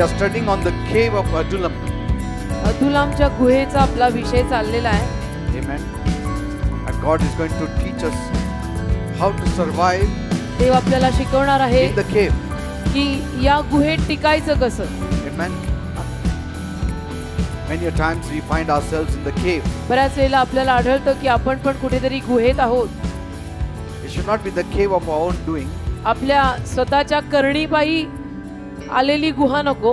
We are studying on the cave of Adullam. अदुल्लामच्या गुहेचा आपला विषय चाललेला आहे. Amen. And God is going to teach us how to survive देव आपल्याला शिकवणार आहे in the cave. की या गुहेत टिकायचं कसं. Amen. Many times we find ourselves in the cave. बऱ्याच वेळेला आपल्याला आढळतं की आपण पण कुठेतरी गुहेत आहोत. It should not be the cave of our own doing. आपल्या स्वतःच्या करणीपायी आलेली गुहा नको,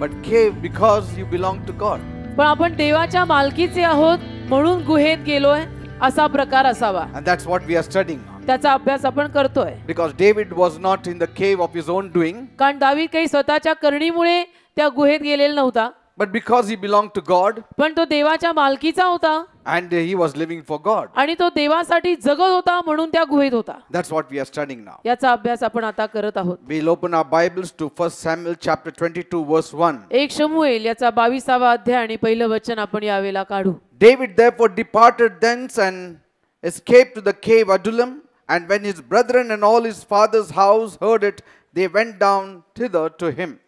but cave because you belong to God. पण आपण देवाच्या मालकीचे आहोत म्हणून गुहेत गेलोय असा प्रकार असावा. And that's what we are studying. त्याचा अभ्यास आपण करतोय. Because David was not in the cave of his own doing. कारण दावीद काही स्वतःच्या करणीमुळे त्या गुहेत गेलेला नव्हता. But because he belonged to God. पण तो देवाच्या मालकीचा होता. And he was living for God. आणि तो देवासाठी जगत होता म्हणून त्या गुहेत होता. That's what we are studying now. याचा अभ्यास आपण आता करत आहोत. We'll open our Bibles to 1 Samuel chapter 22 verse 1. 1 शमूएल याचा 22वा अध्याय आणि पहिलं वचन आपण यावेळेला काढू. David therefore departed thence and escaped to the cave Adullam, and when his brethren and all his father's house heard it, they went down thither to him.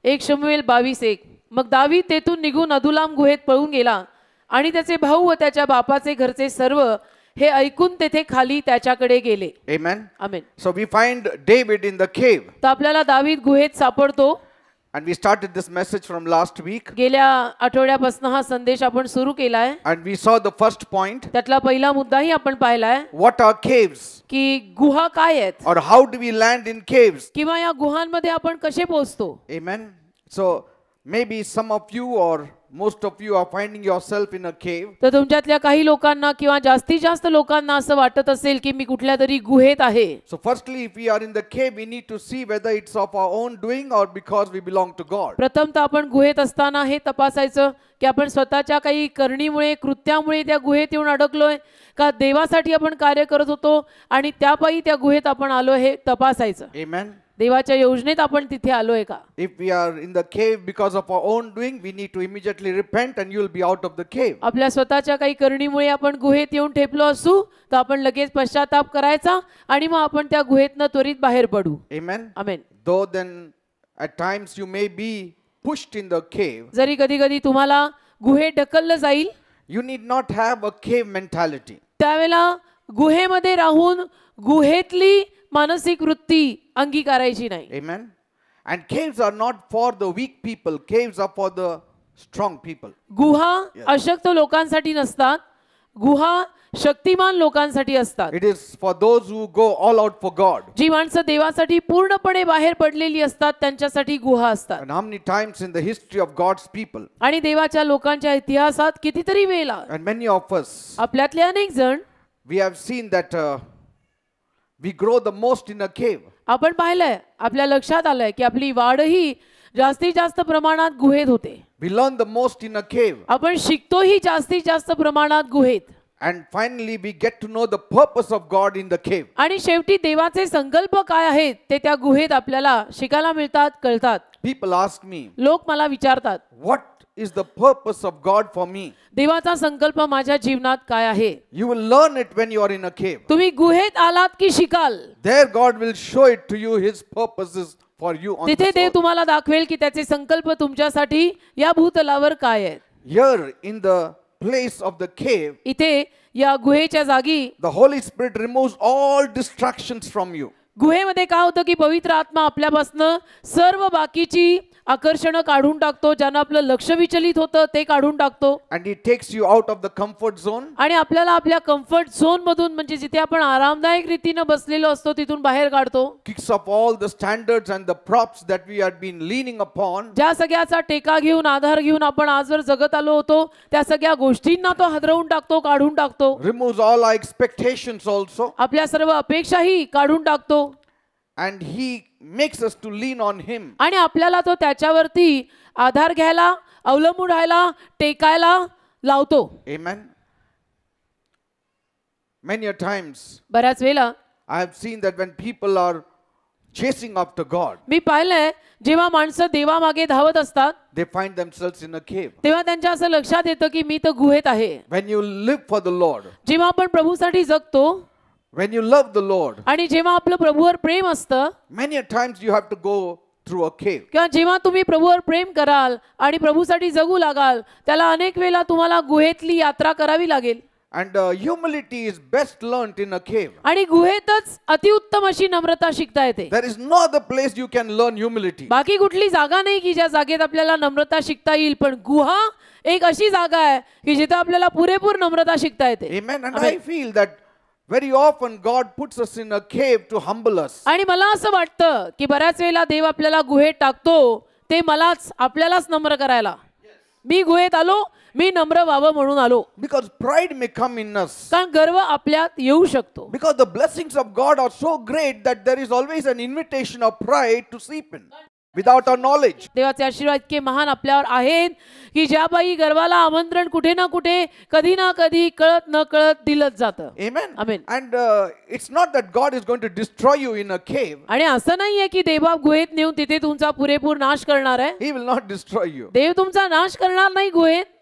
1 शमूएल 22:1. मग दावीद तेथून निघून अदुल्लाम गुहेत पळून गेला आणि त्याचे भाऊ व त्याच्या बापाचे घरचे सर्व हे ऐकून तेथे खाली त्याच्याकडे गेले. Amen. Amen. So we find David in the cave. तर आपल्याला दावीद गुहेत सापडतो. And we started this message from last week. गेल्या आठवड्यापासून हा संदेश आपण सुरू केलाय. And we saw the first point. त्यातला पहिला मुद्दाही आपण पाहिलाय. What are caves? की गुहा काय आहेत Or how do we land in caves? किंवा या गुहांमध्ये आपण कसे पोहोचतो. Amen. So maybe some of you or most of you are finding yourself in a cave. तर तुमच्यातल्या काही लोकांना किंवा जास्तीत जास्त लोकांना असं वाटत असेल की मी कुठल्या तरी गुहेत आहे. So firstly, if we are in the cave, we need to see whether it's of our own doing or because we belong to God. प्रथमतः आपण गुहेत असताना हे तपासायचं की आपण स्वतःच्या काही करणीमुळे कृत्यामुळे त्या गुहेत येऊन अडकलोय का देवासाठी आपण कार्य करत होतो आणि त्यापायी त्या गुहेत आपण आलो हे तपासायचं. Amen. देवाच्या योजनेत आपण तिथे आलोय का. If we are in the cave because of our own doing, we need to immediately repent and you will be out of the cave. आपल्या स्वतःच्या काही करणीमुळे आपण गुहेत येऊन ठेपलो असू तर आपण लगेच पश्चाताप करायचा आणि मग आपण त्या गुहेतनं त्वरित बाहेर पडू. Amen. Amen. Though then at times you may be pushed in the cave. जरी कधी कधी तुम्हाला गुहेत ढकललं जाईल. You need not have a cave mentality. त्यावेळेला गुहेमध्ये राहून गुहेतली मानसिक वृत्ती अंगीकारायची नाही. Amen. And caves are not for the weak people. Caves are for the strong people. गुहा अशक्त लोकांसाठी नसतात. गुहा शक्तिमान लोकांसाठी असतात. It is for those who go all out for God. जी माणसं देवासाठी पूर्णपणे बाहेर पडलेली असतात त्यांच्यासाठी गुहा असतात. And how many times in the history of God's people? आणि देवाच्या लोकांच्या इतिहासात कितीतरी वेळा And many of us, आपल्यातले अनेक जण we have seen that we grow the most in a cave. आपण पाहिलंय आपल्या लक्षात आलंय की आपली वाढही जास्तीत जास्त प्रमाणात गुहेत होते. We learn the most in a cave. आपण शिकतोही जास्तीत जास्त प्रमाणात गुहेत. And finally we get to know the purpose of God in the cave. आणि शेवटी देवाचे संकल्प काय आहेत ते त्या गुहेत आपल्याला शिकायला मिळतात, कळतात. People ask me, लोक मला विचारतात, what is the purpose of God for me? देवाचा संकल्प माझ्या जीवनात काय आहे. You will learn it when you are in a cave. तुम्ही गुहेत आलात की शिकाल. There God will show it to you, his purposes for you on तिथे this देव earth. तुम्हाला दाखवेल की त्याचे संकल्प तुमच्यासाठी या भूतलावर काय आहेत. Here in the place of the cave, इथे या गुहेच्या जागी the Holy Spirit removes all distractions from you. गुहेमध्ये काय होतं की पवित्र आत्मा आपल्यापासनं सर्व बाकीची आकर्षण काढून टाकतो. ज्यानं आपलं लक्ष विचलित होतं ते काढून टाकतो. And he takes you out of the comfort zone. आणि आपल्याला आपल्या कम्फर्ट झोन मधून म्हणजे जिथे आपण आरामदायक रीतीने बसलेलो असतो तिथून बाहेर काढतो. Kicks up all the standards and the props that we had been leaning upon. ज्या सगळ्याचा टेका घेऊन आधार घेऊन आपण आजवर जगत आलो होतो त्या सगळ्या गोष्टींना तो हादरवून टाकतो, काढून टाकतो. Removes all our expectations also. आपल्या सर्व अपेक्षाही काढून टाकतो. And he makes us to lean on him. आणि आपल्याला तो त्याच्यावरती आधार घ्यायला, अवलंबून राहायला, टेकायला लावतो. Amen. Many a times बऱ्याच वेळा I have seen that when people are chasing after God, मी पाहिलंय जेव्हा माणसं देवामागे धावत असतात they find themselves in a cave. तेव्हा त्यांच्या असं लक्षात येतं की मी तर गुहेत आहे. When you live for the Lord, जेव्हा आपण प्रभूसाठी जगतो, when you love the Lord, आणि जेव्हा आपलं प्रभूवर प्रेम असतं, many a times you have to go through a cave. किंवा जेव्हा तुम्ही प्रभूवर प्रेम कराल आणि प्रभूसाठी जगू लागाल त्याला अनेक वेळा तुम्हाला गुहेतली यात्रा करावी लागेल. And humility is best learnt in a cave. आणि गुहेतच अतिउत्तम अशी नम्रता शिकता येते. There is no other place you can learn humility. बाकी कुठली जागा नाही की ज्या जागेत आपल्याला नम्रता शिकता येईल, पण गुहा एक अशी जागा आहे की जिथे आपल्याला पुरेपूर नम्रता शिकता येते. Amen. And I feel that very often God puts us in a cave to humble us. आणि मला असं वाटतं की बऱ्याच वेळेला देव आपल्याला गुहेत टाकतो ते आपल्यालाच नम्र करायला. मी गुहेत आलो, मी नम्र व्हावं म्हणून आलो. Because pride may come in us. कारण गर्व आपल्यात येऊ शकतो. Because the blessings of God are so great that there is always an invitation of pride to seep in without our knowledge. देवाचे आशीर्वाद इतके महान आपल्यावर आहेत की ज्या बाई गर्वाला आमंत्रण कुठे ना कुठे कधी ना कधी कळत न कळत दिलंच जातं. Amen. Amen. And it's not that God is going to destroy you in a cave. आणि असं नाहीये की देवा गुहेत नेऊन तिथे तुमचा पुरेपूर नाश करणार आहे. He will not destroy you. देव तुमचा नाश करणार नाही गुहेत.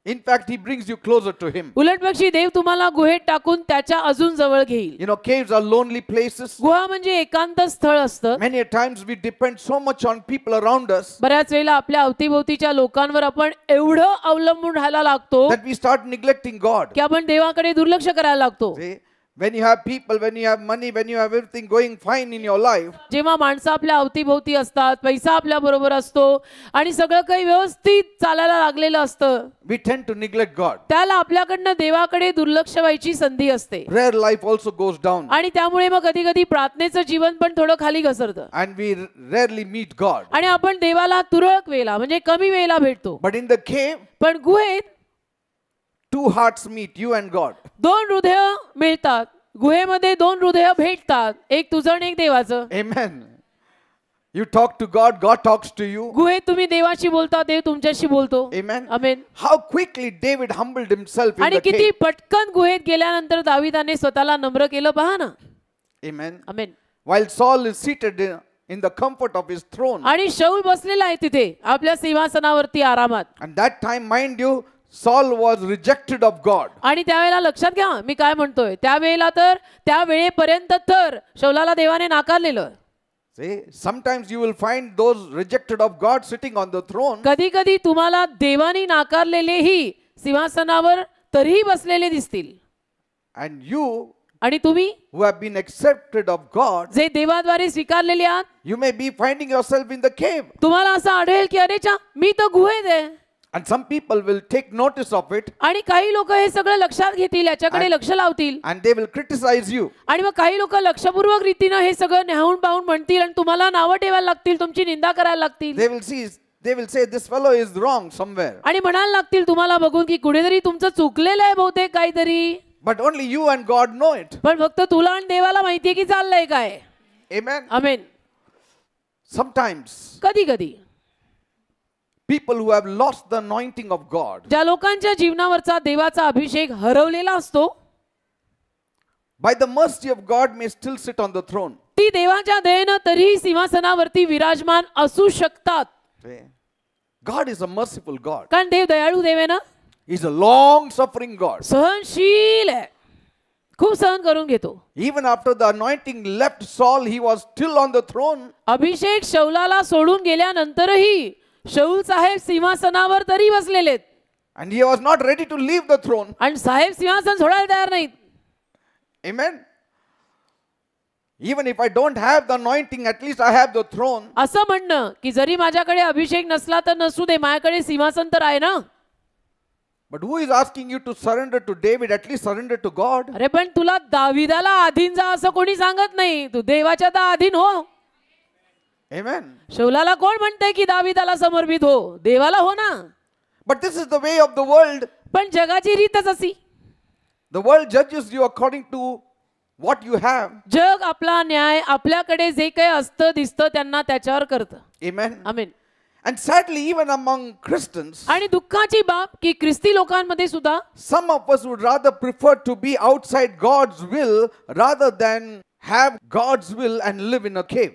In fact, he brings you closer to him. उलटपक्षी देव तुम्हाला गुहेत टाकून त्याच्या अजून जवळ घेईल. You know, caves are lonely places. गुहा म्हणजे एकांत स्थळ असतं. Many a times we depend so much on people around us बऱ्याच वेळेला आपल्या अवतीभोवतीच्या लोकांवर आपण एवढं अवलंबून राहायला लागतो that we start neglecting God. की आपण देवाकडे दुर्लक्ष करायला लागतो. See, when you have people, when you have money, when you have everything going fine in your life, जेव्हा माणसं आपल्या अवतीभोवती असतात, पैसा आपल्या बरोबर असतो आणि सगळं काही व्यवस्थित चालायला लागलेलं असतं, we tend to neglect God. त्याला आपल्याकडनं देवाकडे दुर्लक्ष व्हायची संधी असते. Prayer life also goes down. आणि त्यामुळे मग कधी कधी प्रार्थनेचं जीवन पण थोडं खाली घसरतं. And we rarely meet God. आणि आपण देवाला तुरळक वेळेला म्हणजे कमी वेळेला भेटतो. But in the cave, पण गुहेत two hearts meet, you and God. दोन हृदय मिळतात. गुहेमध्ये दोन हृदय भेटतात, एक तुझं आणि एक देवाचं. Amen. You talk to God, God talks to you. गुहेत तुम्ही देवाशी बोलता, देव तुमच्याशी बोलतो. Amen. Amen. How quickly David humbled himself in आणि the किती cave. पटकन गुहेत गेल्यानंतर दाविदाने स्वतःला नम्र केलं पहा ना. Amen. Amen. While Saul is seated in the comfort of his throne. आणि शाऊल बसलेला आहे तिथे आपल्या सिंहासनावरती आरामात. And that time, mind you, Saul was rejected of God. आणि त्यावेळेला लक्षात घ्या मी काय म्हणतोय, त्यावेळेला तर त्या वेळेपर्यंत तर शाऊलाला देवाने नाकारलेलं. See, sometimes you will find those rejected of God sitting on the throne. कधी कधी तुम्हाला देवाने नाकारलेलेही सिंहासनावर तरीही बसलेले दिसतील. And you आणि तुम्ही who have been accepted of God, जे देवाद्वारे स्वीकारलेले आहात, you may be finding yourself in the cave. तुम्हाला असं आढळेल की अरे चा मी तर गुहेत आहे. And some people will take notice of it. आणि काही लोक हे सगळं लक्षात घेतील, याच्याकडे लक्ष लावतील. And they will criticize you. आणि मग काही लोक लक्षपूर्वक रीतीने हे सगळं न्याहून पाहून म्हणतील आणि तुम्हाला नावं ठेवायला लागतील, तुमची निंदा करायला लागतील. They will say this fellow is wrong somewhere. आणि म्हणायला लागतील तुम्हाला बघून की कुठेतरी तुमचं चुकलेलं आहे बहुतेक काहीतरी. But only you and God know it. पण फक्त तुला आणि देवाला माहितीये की चाललंय काय. Amen. आमेन. Sometimes कधी कधी people who have lost the anointing of God, ज्या लोकांच्या जीवनावरचा देवाचा अभिषेक हरवलेला असतो, by the mercy of God may still sit on the throne. ती देवाच्या दयेनं तरीही सिंहासनावरती विराजमान असू शकतात. God is a merciful God. कारण देव दयाळू देव आहे ना. He is a long suffering God. सहनशील आहे, खूप सहन करून घेतो. Even after the anointing left Saul, he was still on the throne. अभिषेक शौलाला सोडून गेल्यानंतरही शाऊल साहेब सिंहासनावर तरी बसलेले. And he was not ready to leave the throne. आणि साहेब सिंहासन सोडायला तयार नाहीत. Amen. Even if I don't have the anointing, at least I have the throne. असं म्हणणं की जरी माझ्याकडे अभिषेक नसला तर नसू दे, माझ्याकडे सिंहासन तर आहे ना. But who is asking you to surrender to David? At least surrender to God. अरे पण तुला दाविदाला अधीन जा असं कोणी सांगत नाही. तू देवाच्या तर अधीन हो. Amen. शौलाला कोण म्हणतंय की दाविदाला समर्पित हो? देवाला हो ना. But this is the way of the world. पण जगाची रीतच अशी. The world judges you according to what you have. जग आपला न्याय आपल्याकडे जे काही असतं दिसतं त्यांना त्याच्यावर करतं. Amen. Amen. And sadly, even among Christians, आणि दुःखाची बाब की ख्रिस्ती लोकांमध्ये सुद्धा some of us would rather prefer to be outside God's will rather than have God's will and live in a cave.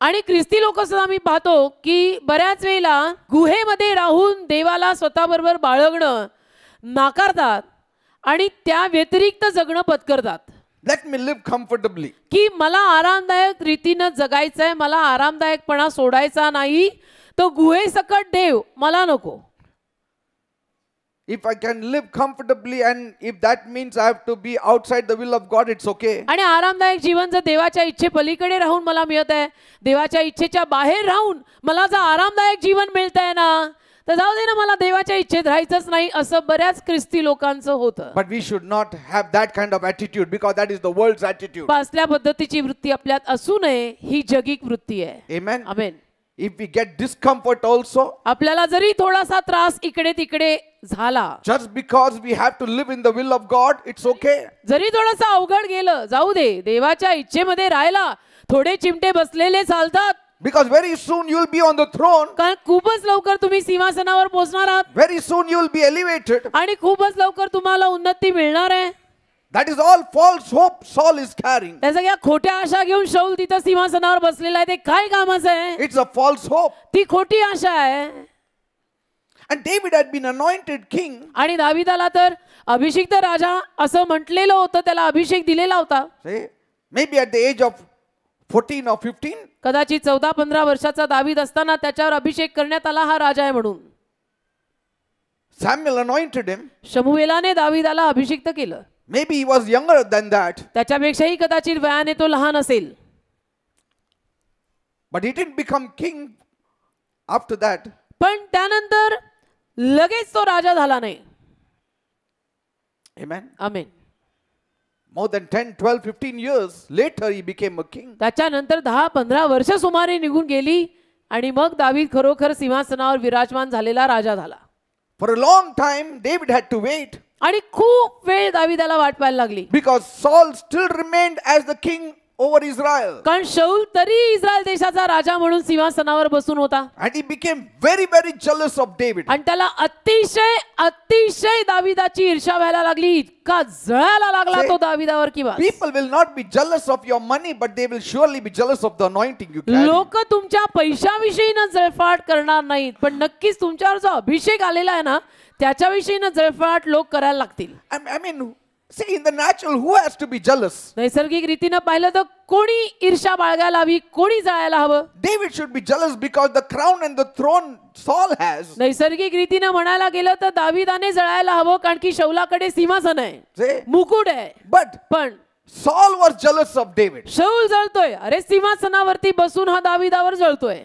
आणि ख्रिस्ती लोक सुद्धा मी पाहतो की बऱ्याच वेळेला गुहेमध्ये राहून देवाला स्वतःबरोबर बाळगणं नाकारतात आणि त्या व्यतिरिक्त जगणं पत्करतात. Let me live comfortably. की मला आरामदायक रीतीनं जगायचंय, मला आरामदायकपणा सोडायचा नाही, तो गुहेसकट देव मला नको. If I can live comfortably and if that means I have to be outside the will of God, it's okay. आणि आरामदायक जीवन जर देवाच्या इच्छे पलीकडे राहून मला मिळत आहे, देवाच्या इच्छेच्या बाहेर राहून मला जर आरामदायक जीवन मिळत आहे ना, तर जाऊ दे ना, मला देवाच्या इच्छेत राहायचंच नाही, असं बऱ्याच ख्रिस्ती लोकांचं होतं. But we should not have that kind of attitude because that is the world's attitude. असल्या पद्धतीची वृत्ती आपल्यात असू नये, ही जगिक वृत्ती आहे. Amen. Amen. If we get discomfort also, आपल्याला जरी थोडासा त्रास इकडे तिकडे झाला, just because we have to live in the will of God, it's okay. जरी थोडंसं अवघड गेलं, जाऊ दे, देवाच्या इच्छेमध्ये राहायला थोडे चिमटे बसलेले चालतात. Because very soon you will be on the throne. कारण खूपच लवकर तुम्ही सिंहासनावर पोहोचणार आहात. Very soon you will be elevated. आणि खूपच लवकर तुम्हाला उन्नती मिळणार आहे. That is all false hope Saul is carrying. त्या सगळ्या खोट्या आशा घेऊन शाऊल तिथं सिंहासनावर बसलेला आहे, ते काय कामाचं आहे? It's a false hope. ती खोटी आशा आहे. And David had been anointed king. आणि दाविदाला तर अभिषिक्त राजा असं म्हटलेलं होतं, त्याला अभिषेक दिलेला होता. Say, maybe at the age of 14 or 15. कदाचित 14-15 वर्षाचा दावीद असताना त्याच्यावर अभिषेक करण्यात आला हा राजा आहे म्हणून. Samuel anointed him. शमूएलाने दाविदाला अभिषिक्त केलं. Maybe he was younger than that. त्याच्यापेक्षाही कदाचित वयाने तो लहान असेल. But he didn't become king after that. पण त्यानंतर लगेच तो राजा झाला नाही. Amen. Amen. More than 10, 12, 15 years later he became a king. त्याच्यानंतर 10-15 वर्ष सुमारे निघून गेली आणि मग दावीद खरोखर सिंहासनावर विराजमान झालेला राजा झाला. For a long time David had to wait. आणि खूप वेळ दाविदाला वाट पाहायला लागली. Because Saul still remained as the king over Israel. कारण शाऊल तरी इस्रायल देशाचा राजा म्हणून सिंहासनावर बसून होता. And he became very, very jealous of David. आणि त्याला अतिशय अतिशय दाविदाची ईर्ष्या व्हायला लागली. इतका जळायला लागला तो दाविदावर की बस. People will not be jealous of your money, but they will surely be jealous of the anointing you carry. लोक तुमच्या पैशाविषयी न जळफाट करणार नाहीत, पण नक्कीच तुमच्यावर जो अभिषेक आलेला आहे ना, त्याच्याविषयी न जळफाट लोक करायला लागतील. I mean, see, in the natural, who has to be jealous? नैसर्गिक रीतीने पाहिलं तर कोणी ईर्ष्या बाळगायला हवी, कोणी जळायला हवं? David should be jealous because the crown and the throne Saul has. नैसर्गिक रीतीने म्हणायला गेलं तर दाविदाने जळायला हवं, कारण की शौलाकडे सिंहासन आहे, See? मुकुट आहे. But पण Saul was jealous of David. शाऊल जळतोय, अरे सिंहासनावरती बसून हा दाविदावर जळतोय.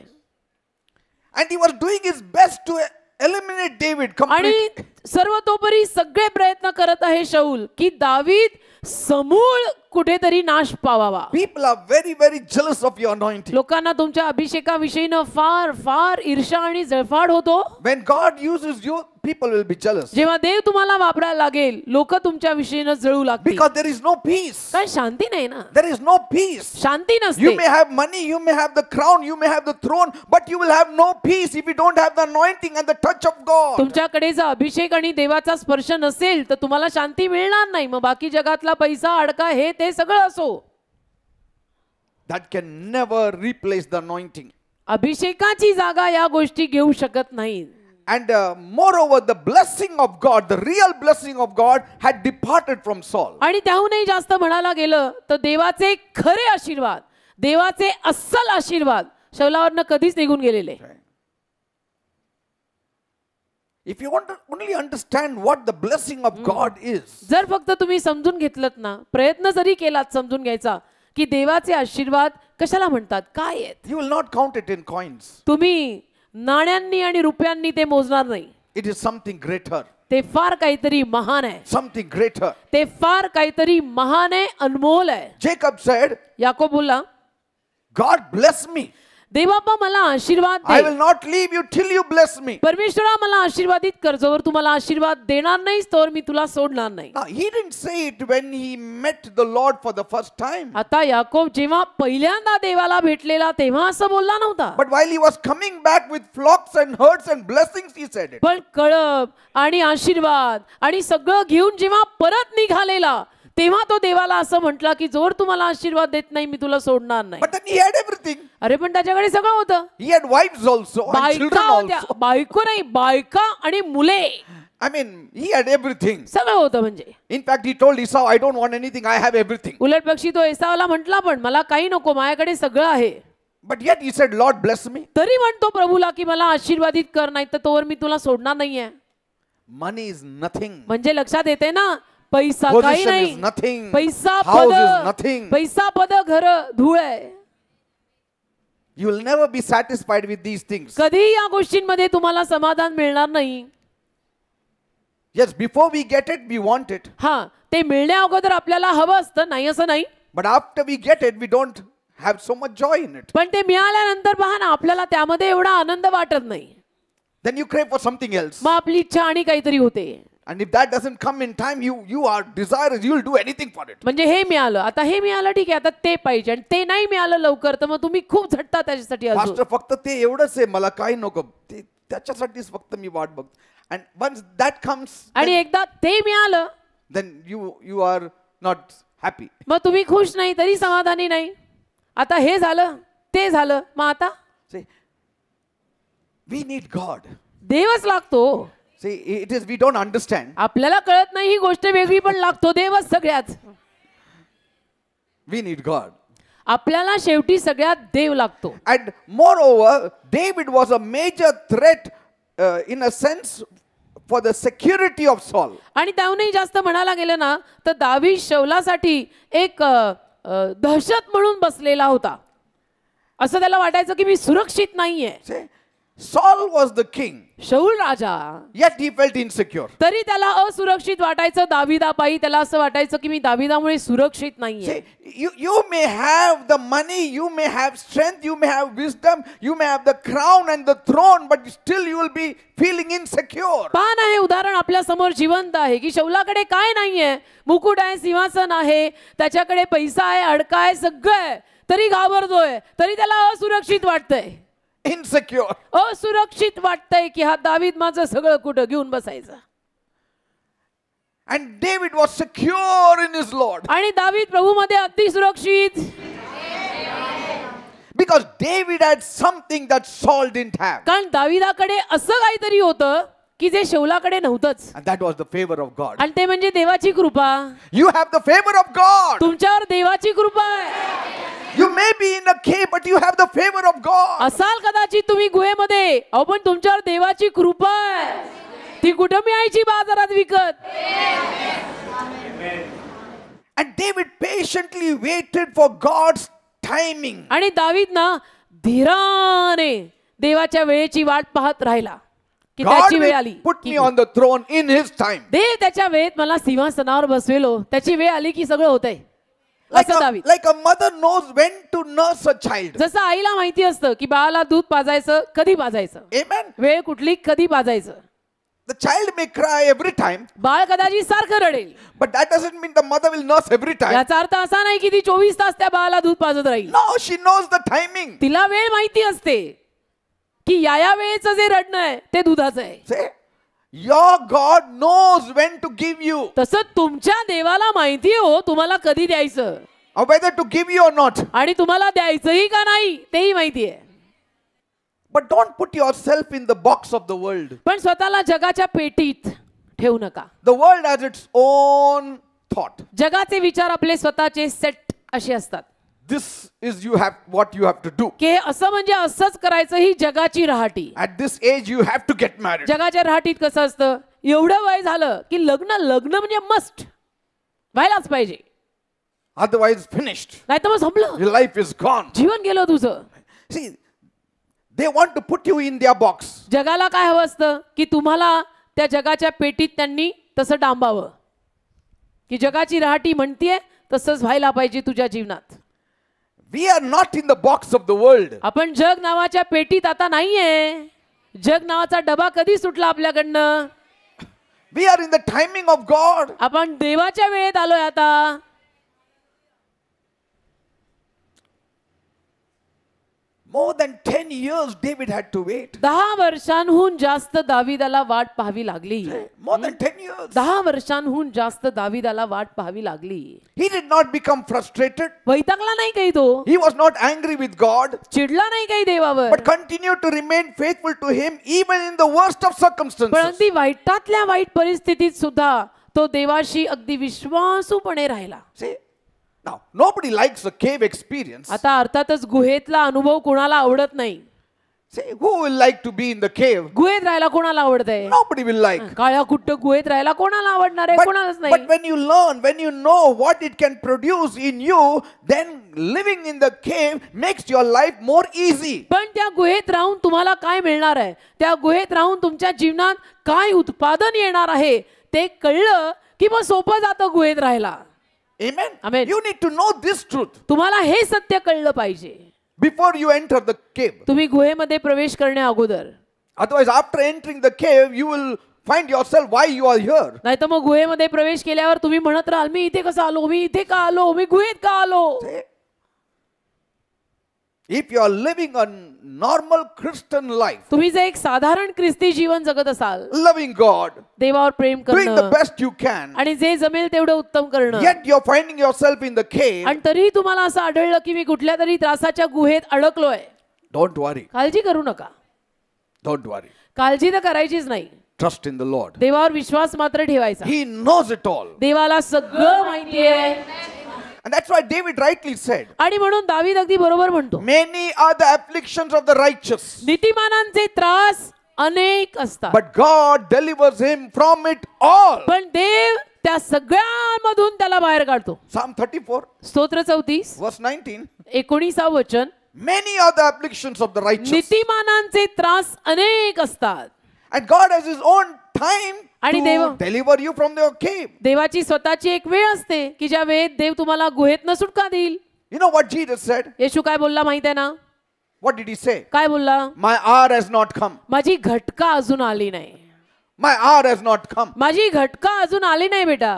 And he was doing his best to eliminate David आणि completely. सर्वतोपरी सगळे प्रयत्न करत आहे शाऊल की दावीद समूळ कुठेतरी नाश पावावा. People are very, very jealous of your anointing. लोकांना तुमच्या अभिषेकाविषयीनं फार फार ईर्ष्या आणि जळफाट होतो. When God uses you, people will be jealous. जेव्हा देव तुम्हाला वापरायला लागेल, लोक तुमच्या विषयीनं जळू लागतील. Because there is no peace. काय शांती नाही ना. There is no peace. Shanti You नसते. may have money, you may have the crown, you may have the throne, but you will have no peace if you don't have the anointing and the touch of God. तुमच्याकडे जर अभिषेक आणि देवाचा स्पर्श नसेल तर तुम्हाला शांती मिळणार नाही. मग बाकी जगातला पैसा अडका हे ते सगळं असो, That can never replace the anointing. अभिषेकाची जागा या गोष्टी घेऊ शकत नाही. And moreover, the blessing of God, the real blessing of God had departed from Saul. आणि त्याहूनही जास्त म्हणायला गेलं तर देवाचे खरे आशीर्वाद, देवाचे अस्सल आशीर्वाद शौलावरनं कधीच निघून गेलेले. If you want to only understand what the blessing of God is, जर फक्त तुम्ही समजून घेतलत ना, प्रयत्न जरी केलात समजून घ्यायचा की देवाचे आशीर्वाद कशाला म्हणतात, काय आहेत, you will not count it in coins. तुम्ही नाण्यांनी आणि रुपयांनी ते मोजणार नाही. It is something greater. ते फार काहीतरी महान आहे. Something greater. ते फार काहीतरी महान आहे, अनमोल आहे. Jacob said, याकोब बोलला, God bless me. देवापा मला आशीर्वाद I they. will not leave you till you bless me. परमेश्वरा मला आशीर्वादित कर, जोवर तुम्हाला आशीर्वाद देणार नाहीस तोवर मी तुला सोडणार नाही. Now, he didn't say it when he met the Lord for the first time. आता याकोब जेव्हा पहिल्यांदा देवाला भेटलेला तेव्हा असं बोलला नव्हता. But while he was coming back with flocks and herds and blessings, he said it. पण कळप आणि आशीर्वाद आणि सगळं घेऊन जेव्हा परत निघालेला तेव्हा तो देवाला असं म्हटला की जोर तू मला आशीर्वाद देत नाही मी तुला सोडणार नाही. But then he had everything. अरे पण त्याच्याकडे सगळं होतं. He had wives also and बायका children होत्या, also. बायको नाही बायका आणि मुले I mean, he had everything. सगळं होतं. म्हणजे In fact, he told Esau, I don't want anything, I have everything. उलट पक्षी तो एसावला म्हटला पण मला काही नको माझ्याकडे सगळं आहे. But yet he said, Lord, bless me. तरी म्हणतो प्रभूला की मला आशीर्वादित कर नाही तर तोवर मी तुला सोडणार नाहीये. Money is nothing. म्हणजे लक्षात येते ना पैसा काही Position is नाही. nothing. पैसा House is पद nothing. पैसा पद घर धूळ आहे. You will never be satisfied with these things. कधी या गोष्टींमध्ये तुम्हाला समाधान मिळणार नाही. Yes, before we get it, we want it. हा ते मिळण्या अगोदर आपल्याला हवं असतं नाही असं नाही. But after we get it, we don't have so much joy in it. पण ते मिळाल्यानंतर पहा ना आपल्याला त्यामध्ये एवढा आनंद वाटत नाही. Then you crave for something else. मग आपली इच्छा आणि काहीतरी होते. And if that doesn't come in time, you are desirous, you will do anything for it. म्हणजे हे मिळालं आता हे मिळालं ठीक आहे आता ते पाहिजे आणि ते नाही मिळालं लवकर तर मग तुम्ही खूप झटता त्याच्यासाठी अजून. Pastor, फक्त ते एवढंच आहे मला काही नको ते त्याच्यासाठीच फक्त मी वाट बघतो. And once that comes, आणि एकदा ते मिळालं then you are not happy. मग तुम्ही खुश नाही तरी समाधानी नाही. आता हे झालं ते झालं मग आता See, we need God. देवच लागतो. See, it is we don't understand. आपल्याला कळत नाही ही गोष्ट वेगळी पण लागतो देवच सगळ्यात. We need God. आपल्याला शेवटी सगळ्यात देव लागतो. And moreover, David was a major threat in a sense for the security of Saul. आणि त्याहूनही जास्त म्हणायला गेलं ना तर दावीद शौलासाठी एक दहशत म्हणून बसलेला होता. असं त्याला वाटायचं की मी सुरक्षित नाहीये. See, Saul was the king, शौल Raja yet he felt insecure. तरी त्याला असुरक्षित वाटायचं. दाविदापायी त्याला असं वाटायचं की मी दाविदामुळे सुरक्षित नाहीये. See, you may have the money, you may have strength, you may have wisdom, you may have the crown and the throne, but still you will be feeling insecure. पहा ना हे उदाहरण आपल्या समोर जिवंत आहे की शौलाकडे काय नाहीये. मुकुट आहे सिंहासन आहे त्याच्याकडे पैसा आहे अडका आहे सगळं आहे तरी घाबरतोय तरी त्याला असुरक्षित वाटतंय. Insecure. असुरक्षित वाटतंय की हा दावीद माझं सगळं कुठं घेऊन बसायचं. And David was secure in his Lord. आणि दावीद प्रभूमध्ये अति सुरक्षित. Because David had something that Saul didn't have. कारण दाविदाकडे असं काहीतरी होतं की जे शौलाकडे नव्हतंच. And that was the favor of God. आणि ते म्हणजे देवाची कृपा. You have the favor of God. तुमच्यावर देवाची कृपा आहे. You may be in a cave, but you have the favor of God. असाल कदाचित तुम्ही गुहेमध्ये अहो पण तुमच्यावर देवाची कृपा आहे. ती कुठं मिळायची बाजारात विकत. And David patiently waited for God's timing. आणि दावीद ना धीराने देवाच्या वेळेची वाट पाहत राहिला की God त्याची वेळ आली. will put me on the throne in his time. देव त्याच्या वेळेत मला सिंहासनावर बसवेलो त्याची वेळ आली की सगळं होतंय. असं दावीद. Like a mother knows when to nurse a child. जसं आईला माहिती असतं की बाळाला दूध पाजायचं कधी पाजायचं. Amen. वेळ कुठली कधी पाजायचं. The child may cry every time, बाळ कदाचित सारखं रडेल but that doesn't mean the mother will nurse every time. याचा अर्थ असा नाही की ती 24 तास त्या बाळाला दूध पाजत राहील. No, she knows the timing. तिला वेळ माहिती असते की या वेळेचं जे रडणं आहे ते दुधाचं आहे. Say, your God knows when to give you, तसं तुमच्या देवाला माहिती हो तुम्हाला कधी द्यायचं or whether to give you or not. आणि तुम्हाला द्यायचंही का नाही तेही माहिती आहे. But don't put yourself in the box of the world. पण स्वतःला जगाच्या पेटीत ठेवू नका. The world has its own thought. जगाचे विचार आपले स्वतःचे सेट असे असतात. This is what you have to do. की असं म्हणजे असंच करायचं ही जगाची Rahati. At this age you have to get married. जगाच्या रहाटीत कसं असतं एवढं वय झालं की लग्न म्हणजे मस्ट व्हायलाच पाहिजे. Otherwise finished. नाही तर मग संपलं Your life is gone. जीवन गेलं तुझं. See, they want to put you in their box. जगाला काय हवं असतं की तुम्हाला त्या जगाच्या पेटीत त्यांनी तसं डांबावं की जगाची रहाटी म्हणतीये तसंच व्हायला पाहिजे तुझ्या जीवनात. We are not in the box of the world. आपण जग नावाच्या पेटीत आता नाहीये. जग नावाचा डबा कधी सुटला आपल्याकडनं. We are in the timing of God. आपण देवाच्या वेळेत आलोय आता. More than 10 years David had to wait. 10 वर्षांहून जास्त दाविदाला वाट पाहावी लागली. More than 10 years. 10 वर्षांहून जास्त दाविदाला वाट पाहावी लागली. He did not become frustrated. वैतागला नाही काही तो. He was not angry with God. चिडला नाही काही देवावर. But continued to remain faithful to him even in the worst of पण circumstances. अगदी वाईटातल्या वाईट परिस्थितीत सुद्धा तो देवाशी अगदी विश्वासूपणे राहिला. See, now nobody likes a cave experience. आता अर्थातच गुहेतला अनुभव कोणाला आवडत नाही. See, who will like to be in the cave? गुहेत राहायला कोणाला आवडतंय? Nobody will like. काळ्या कुट्ट गुहेत राहायला कोणाला आवडणार आहे? कोणालाच But नाही. when you learn, when you know what it can produce in you, then living in the cave makes your life more easy. पण त्या गुहेत राहून तुम्हाला काय मिळणार आहे? त्या गुहेत राहून तुमच्या जीवनात काय उत्पादन येणार आहे ते कळलं की मग सोपं जातं गुहेत राहायला. Amen. Amen. You need to know this truth तुम्हाला हे सत्य कळलं पाहिजे before you enter the cave. तुम्ही गुहेमध्ये प्रवेश करण्या अगोदर. Otherwise, after entering the cave, you will find yourself why you are here. नाही तर मग गुहेमध्ये प्रवेश केल्यावर तुम्ही म्हणत राहाल मी इथे कसं आलो, मी इथे का आलो, मी गुहेत का आलो. See? If you are living a normal Christian life, तुम्ही जर एक साधारण ख्रिस्ती जीवन जगत असाल, loving God, देवावर प्रेम doing the करणं best you can, आणि जे जमेल तेवढं उत्तम करणं, yet you are finding yourself in the cave, आणि तरीही तुम्हाला असं आढळलं की मी कुठल्या तरी त्रासाच्या गुहेत अडकलोय, don't worry. काळजी करू नका. Don't worry. काळजी तर करायचीच नाही. Trust in the Lord. देवावर विश्वास मात्र ठेवायचा. He knows it all. देवाला सगळं माहिती आहे. And that's why David rightly said, आणि म्हणून दावीद अगदी बरोबर म्हणतो, many are the afflictions of the righteous, नीतिमानांचे त्रास अनेक असतात, but God delivers him from it all. पण देव त्या सगळ्यांमधून त्याला बाहेर काढतो. Psalm 34, स्तोत्र 34 verse 19. 19 वचन, Many are the afflictions of the righteous, नीतिमानांचे त्रास अनेक असतात, and God has his own time आणि to Dev- deliver you from your cave. देवाची स्वतःची एक वेळ असते की ज्या वेळेत देव तुम्हाला गुहेतनं सुटका देईल. You know what Jesus said? येशू काय बोलला माहित आहे ना? What did he say? काय बोलला? My hour has not come. माझी घटका अजून आली नाही. My hour has not come. माझी घटका अजून आली नाही बेटा.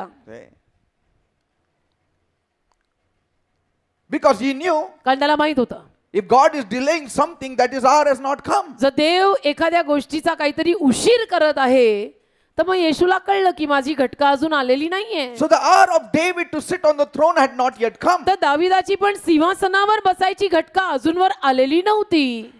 Because he knew कारण त्याला माहित होतं if God is delaying something, that his hour has not come. जर देव एखाद्या गोष्टीचा काहीतरी उशीर करत आहे तर मग येशूला कळलं की माझी घटका अजून आलेली नाहीये. So the hour of David to sit on the throne had not yet come. तर दाविदाची पण सिंहासनावर बसायची घटका अजूनवर आलेली नव्हती.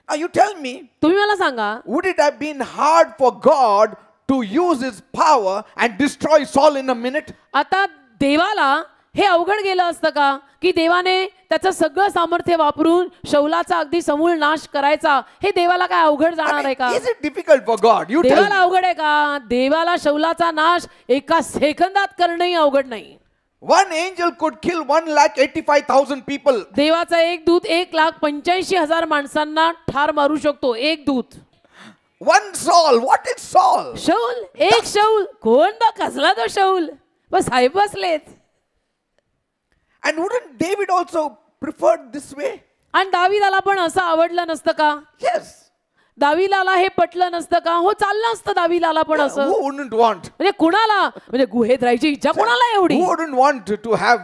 Now you tell me, तुम्ही मला सांगा, would it have been hard for God to use his power and destroy Saul in a minute? आता देवाला हे अवघड गेलं असतं का की देवाने त्याचं सगळं सामर्थ्य वापरून शौलाचा अगदी समूळ नाश करायचा? हे देवाला काय अवघड जाणार आहे का? Is it difficult for God? You tell देवाला me. अवघड आहे का? देवाला शौलाचा नाश एका सेकंदात करणंही अवघड नाही. One angel could kill 1,85,000 people. देवाचा एक दूत 1,85,000 माणसांना ठार मारू शकतो. एक दूत. One Saul. What is Saul? शौल, एक शौल. कोण तो कसला तो शौल? बस साहेब बसलेत. And wouldn't David also preferred this way? आणि दाविदाला पण असं आवडलं नसतं का? Yes. दाविदाला हे पटलं नसतं का? हो, चाललं असतं दाविदाला पण असं. Who wouldn't want? म्हणजे कुणाला, म्हणजे गुहेत राहायची इच्छा कुणाला एवढी? Who wouldn't want to have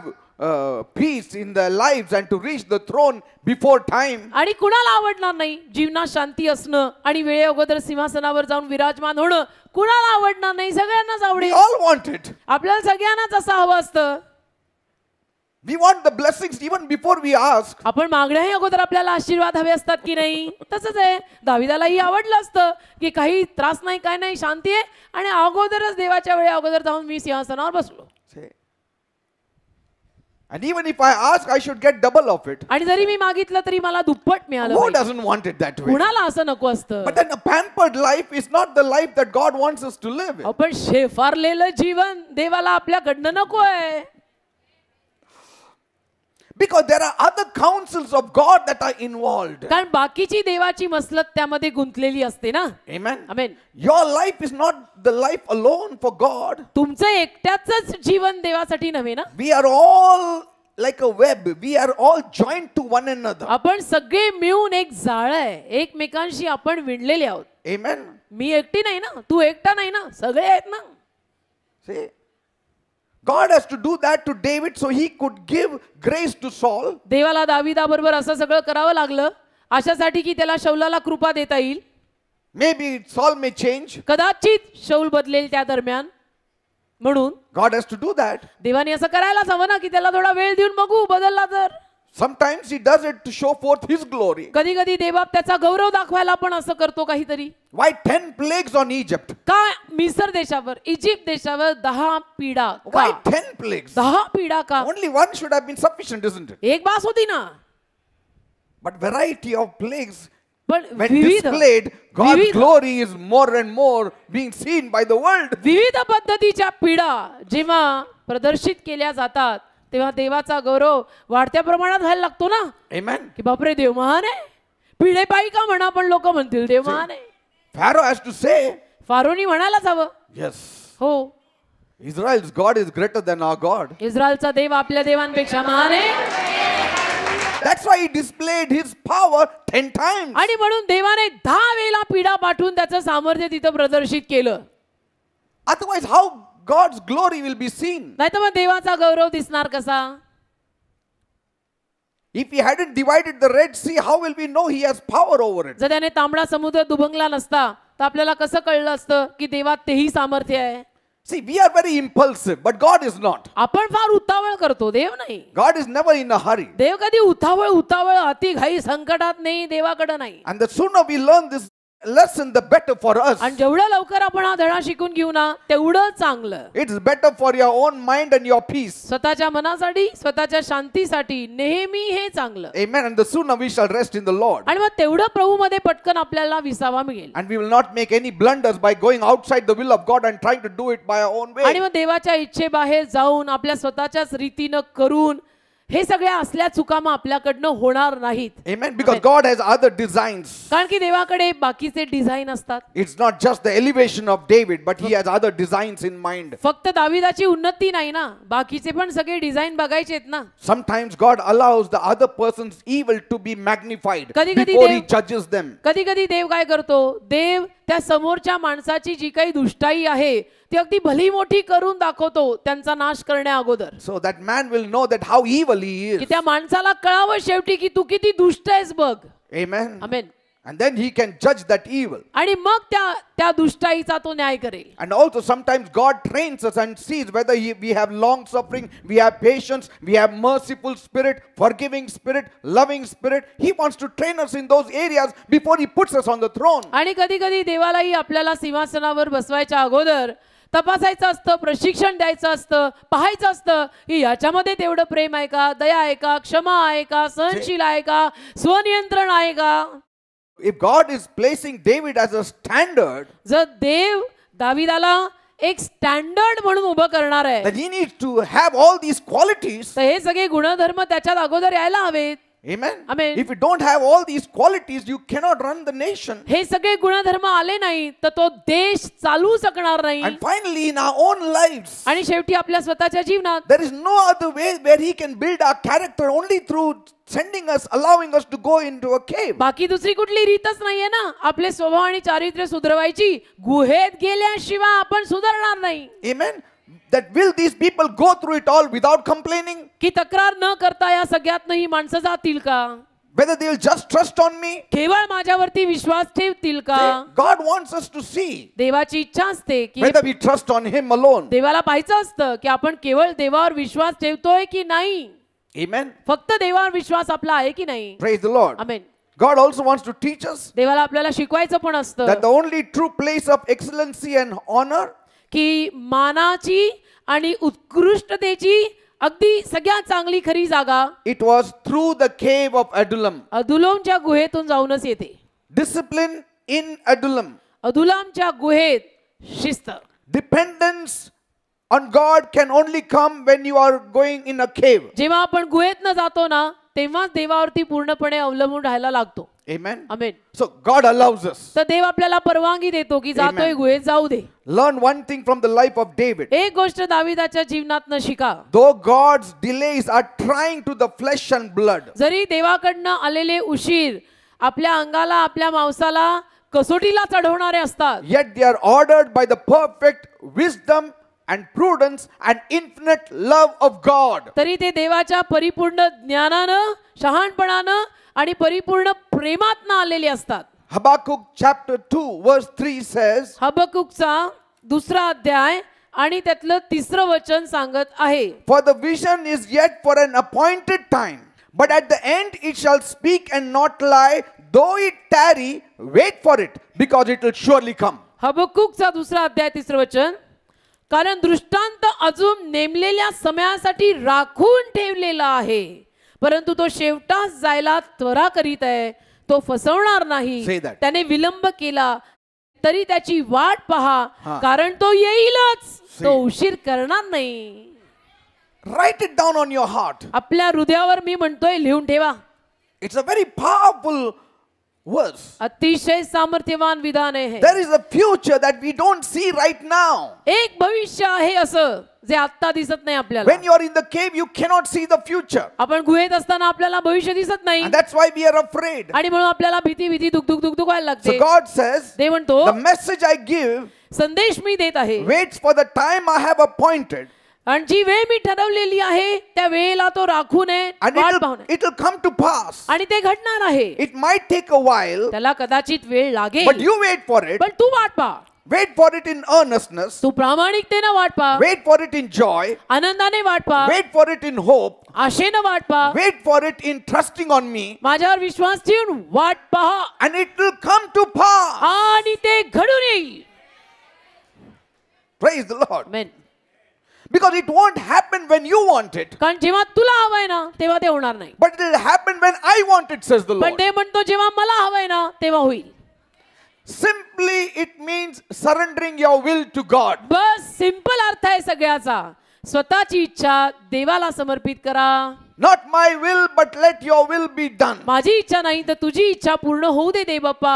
peace in their lives and to reach the throne before time? आणि कुणाला आवडणार नाही जीवनात शांती असणं आणि वेळे अगोदर सिंहासनावर जाऊन विराजमान होणं? कुणाला आवडणार नाही? सगळ्यांनाच We आवडेल. all want it. आपल्याला सगळ्यांनाच असं हवं असतं. We want the blessings even before we ask. आपण मागण्याही अगोदर आपल्याला आशीर्वाद हवे असतात की नाही? तसंच आहे, दाविदालाही आवडलं असतं की काही त्रास नाही, काय नाही, शांती आहे आणि अगोदरच देवाच्या वेळे अगोदर जाऊन मी सिंहासनावर बसलो. And even if I ask, I should get double of it. आणि जरी मी मागितलं तरी मला दुप्पट मिळालं Who पाहिजे. doesn't want it that way? कुणाला असं नको असतं? But then a pampered life is not the life that God wants us to live. आपण शेफारलेलं जीवन देवाला आपल्याकडनं नको आहे. Because there are other counsels of God that are involved. कारण बाकीची देवाची मसलत त्यामध्ये गुंतलेली असते ना. Amen. Amen. Your life is not the life alone for God. तुमचं एकट्याच जीवन देवासाठी नव्हे ना. We are all like a web. We are all joined to one another. आपण सगळे मिळून एक जाळ आहे. एकमेकांशी आपण विणलेले आहोत. Amen. मी एकटी नाही ना, तू एकटा नाही ना, सगळे आहेत ना. See? God has to do that to David so he could give grace to Saul. देवाला दाविदाबरोबर असं सगळं करावं लागलं अशासाठी की त्याला शौलाला कृपा देता येईल. Maybe Saul may change. कदाचित शौल बदलेल त्या दरम्यान, म्हणून God has to do that. देवाने असं करायलाच हवं ना की त्याला थोडा वेळ देऊन बघू बदलला तर. Sometimes he does it to show forth his glory. कधी कधी देव त्याचा गौरव दाखवायला पण असं करतो काहीतरी. Why 10 plagues on Egypt? का मिस्र देशावर, इजिप्त देशावर 10 पीडा का? Why 10 plagues? 10 पीडा का? Only one should have been sufficient, isn't it? एक बास होती ना. But variety of plagues, पण when विविध displayed, God's विविध glory is more and more being seen by the world. विविध पद्धतीच्या पीडा जेव्हा प्रदर्शित केल्या जातात तेव्हा देवाचा गौरव वाढत्या प्रमाणात व्हायला लागतो ना. Amen. की बापरे देव महान आहे. पिढे पायी का म्हणा पण लोक म्हणतील देव महान आहे. Pharaoh has to say, फारोनी म्हणायलाच हवं. yes, हो, Israel's God is greater than our God. इस्रायलचा देव आपल्या देवांपेक्षा महान आहे. That's why he displayed his power 10 times. आणि म्हणून देवाने 10 वेळा पीडा पाठवून त्याचं सामर्थ्य तिथं प्रदर्शित केलं. Otherwise, how God's glory will be seen? नाही तर मग देवाचा गौरव दिसणार कसा? If he hadn't divided the Red Sea, how will we know he has power over it? जर त्याने तांबडा समुद्र दुभंगला नसता तर आपल्याला कसं कळलं असतं की देवात तेही सामर्थ्य आहे? See, we are very impulsive, but God is not. आपण फार उतावळ करतो, देव नाही. God is never in a hurry. देव कधी उतावळ अति घाई संकटात नाही, देवाकडे नाही. And the sooner we learn this lesson, the better for us. आणि जेवढं लवकर आपण हा धडा शिकून घेऊ ना तेवढं चांगलं. It's better for your own mind and your peace. स्वतःच्या मनासाठी, स्वतःच्या शांतीसाठी नेहमी हे चांगलं. Amen. And the sooner we shall rest in the Lord. आणि मग तेवढं प्रभूमध्ये पटकन आपल्याला विसावा मिळेल. And we will not make any blunders by going outside the will of God and trying to do it by our own way. आणि मग देवाच्या इच्छेबाहेर जाऊन आपल्या स्वतःच्याच रीतीनं करून हे सगळ्या असल्या चुका मग आपल्याकडनं होणार नाहीत. Amen. Because God has other designs. कारण की देवाकडे बाकीचे डिझाइन असतात. It's not just the elevation of David, but he has other designs in mind. फक्त दाविदाची उन्नती नाही ना, बाकीचे पण सगळे डिझाइन बघायचे आहेत ना. Sometimes God allows the other person's evil to be magnified कधी-कधी before he Dev- judges them. कधी कधी देव काय करतो, देव त्या समोरच्या माणसाची जी काही दुष्टाई आहे ती अगदी भली मोठी करून दाखवतो त्यांचा नाश करण्या अगोदर. So that man will know that how evil he की is. त्या माणसाला कळावं शेवटी की तू किती दुष्ट आहेस बघ. Amen. Amen. And then he can judge that evil. आणि मग त्या दुष्टाईचा तो न्याय करेल. And also sometimes God trains us and sees whether we have long suffering, we have patience, we have merciful spirit, forgiving spirit, loving spirit. He wants to train us in those areas before he puts us on the throne. आणि कधी कधी देवालाही आपल्याला सिंहासनावर बसवायच्या अगोदर तपासायचं असतं, प्रशिक्षण द्यायचं असतं, पाहायचं असतं की याच्यामध्ये तेवढं प्रेम आहे का, दया आहे का, क्षमा आहे का, सहनशील आहे का, स्वनियंत्रण आहे का. If God is placing David as a standard, जर देव दाविदाला एक स्टँडर्ड म्हणून उभं करणार आहे then he needs to have all these qualities. तर हे सगळे गुणधर्म त्याच्यात अगोदर यायला हवेत. Amen. Amen. If you don't have all these qualities, you cannot run the nation. हे सगळे गुणधर्म आले नाही तर तो देश चालू शकणार नाही. And finally, in our own lives, आणि शेवटी आपल्या स्वतःच्या जीवनात there is no other way where he can build our character only through sending us, allowing us to go into a cave. बाकी दुसरी कुठली रीतच नाहीये ना आपले स्वभाव आणि चारित्र्य सुधारवायची. गुहेत गेल्याशिवाय आपण सुधारणार नाही. Amen. That will these people go through it all without complaining? की तक्रार न करता या सगळ्यातनं ही माणसं जातील का? Whether they will just trust on me? केवळ माझ्यावरती विश्वास ठेवतील का? God wants us to see देवाची इच्छा असते की whether we trust on him alone. देवाला पाहायचं असतं की आपण केवळ देवावर विश्वास ठेवतोय की नाही. Amen. फक्त देवावर विश्वास आपला आहे की नाही. Praise the Lord. Amen. God also wants to teach us देवाला आपल्याला शिकवायचं पण असतं that the only true place of excellency and honor की मानाची आणि उत्कृष्टतेची अगदी सगळ्यात चांगली खरी जागा it was through the cave of Adullam. अदुल्लामच्या गुहेतून जाऊनच येते. Discipline in Adullam. अदुल्लामच्या गुहेत शिस्त. Dependence on God can only come when you are going in a cave. जेव्हा आपण गुहेतनं जातो ना तेव्हाच देवावरती पूर्णपणे अवलंबून राहायला लागतो. Amen. आमेन. So God allows us. तर देव आपल्याला परवानगी देतो की जातोय Amen. गुहेत जाऊ दे. Learn one thing from the life of David. एक गोष्ट दाविदाच्या जीवनातनं शिका. Though God's delays are trying to the flesh and blood, जरी देवाकडनं आलेले उशीर आपल्या अंगाला आपल्या मांसाला कसोटीला चढवणारे असतात, yet they are ordered by the perfect wisdom and prudence and infinite love of God. तरी ते देवाच्या परिपूर्ण ज्ञानानं, शहाणपणानं आणि परिपूर्ण प्रेमातनं आलेले असतात. Habakkuk chapter 2 verse 3 says, हबक्कुकचा 2रा अध्याय आणि त्यातलं 3रं वचन सांगत आहे. For the vision is yet for an appointed time, but at the end it shall speak and not lie. Though it tarry, wait for it, because it will surely come. हबक्कुकचा 2रा अध्याय 3रं वचन, कारण दृष्टांत अजून नेमलेल्या समयासाठी राखून ठेवलेला आहे, परंतु तो शेवटास जायला त्वरा करीत आहे. तो फसवणार नाही. Say that. त्याने विलंब केला तरी त्याची वाट पहा, कारण तो येईलच. तो उशीर करणार नाही. Write it down on your heart. आपल्या हृदयावर मी म्हणतोय, लिहून ठेवा. It's a very powerful verse. अतिशय सामर्थ्यवान विधान आहे. There is a future that we don't see right now. एक भविष्य आहे असं जे आता दिसत नाही आपल्याला. When you are in the cave, you cannot see the future. आपण गुहेत असताना आपल्याला भविष्य दिसत नाही. And that's why we are afraid. आणि म्हणून आपल्याला भीती दुख व्हायला लागते. So God says, देव म्हणतो, the message I give, संदेश मी देत आहे, waits for the time I have appointed. आणि जी वेळ मी ठरवलेली आहे त्या वेळेला तो राखून आहे, And वाट पाहून आहे. it will come to pass. आणि ते घडणार आहे. It might take a while, त्याला कदाचित वेळ लागेल, but you wait for it. पण तू वाट पहा. Wait for it in earnestness. तू प्रामाणिकतेने वाट पहा. Wait for it in joy. आनंदाने वाट पहा. Wait for it in hope. आशेने वाट पहा. Wait for it in trusting on me. माझ्यावर विश्वास ठेवून वाट पहा. And it will come to pass. आणि ते घडून येईल. Praise the Lord. Amen. Because it won't happen when you want it. कारण जेव्हा तुला हवंय ना तेव्हा ते होणार नाही. But it will happen when I want it, says the पण Lord. ते म्हणतो जेव्हा मला हवंय ना तेव्हा होईल. Simply it means surrendering your will to God. Bus simple अर्थ आहे सगळ्याचा. स्वतःची इच्छा देवाला समर्पित करा. Not my will, but let your will be done. माझी इच्छा नाही तर तुझी इच्छा पूर्ण होऊ दे देव बाप्पा.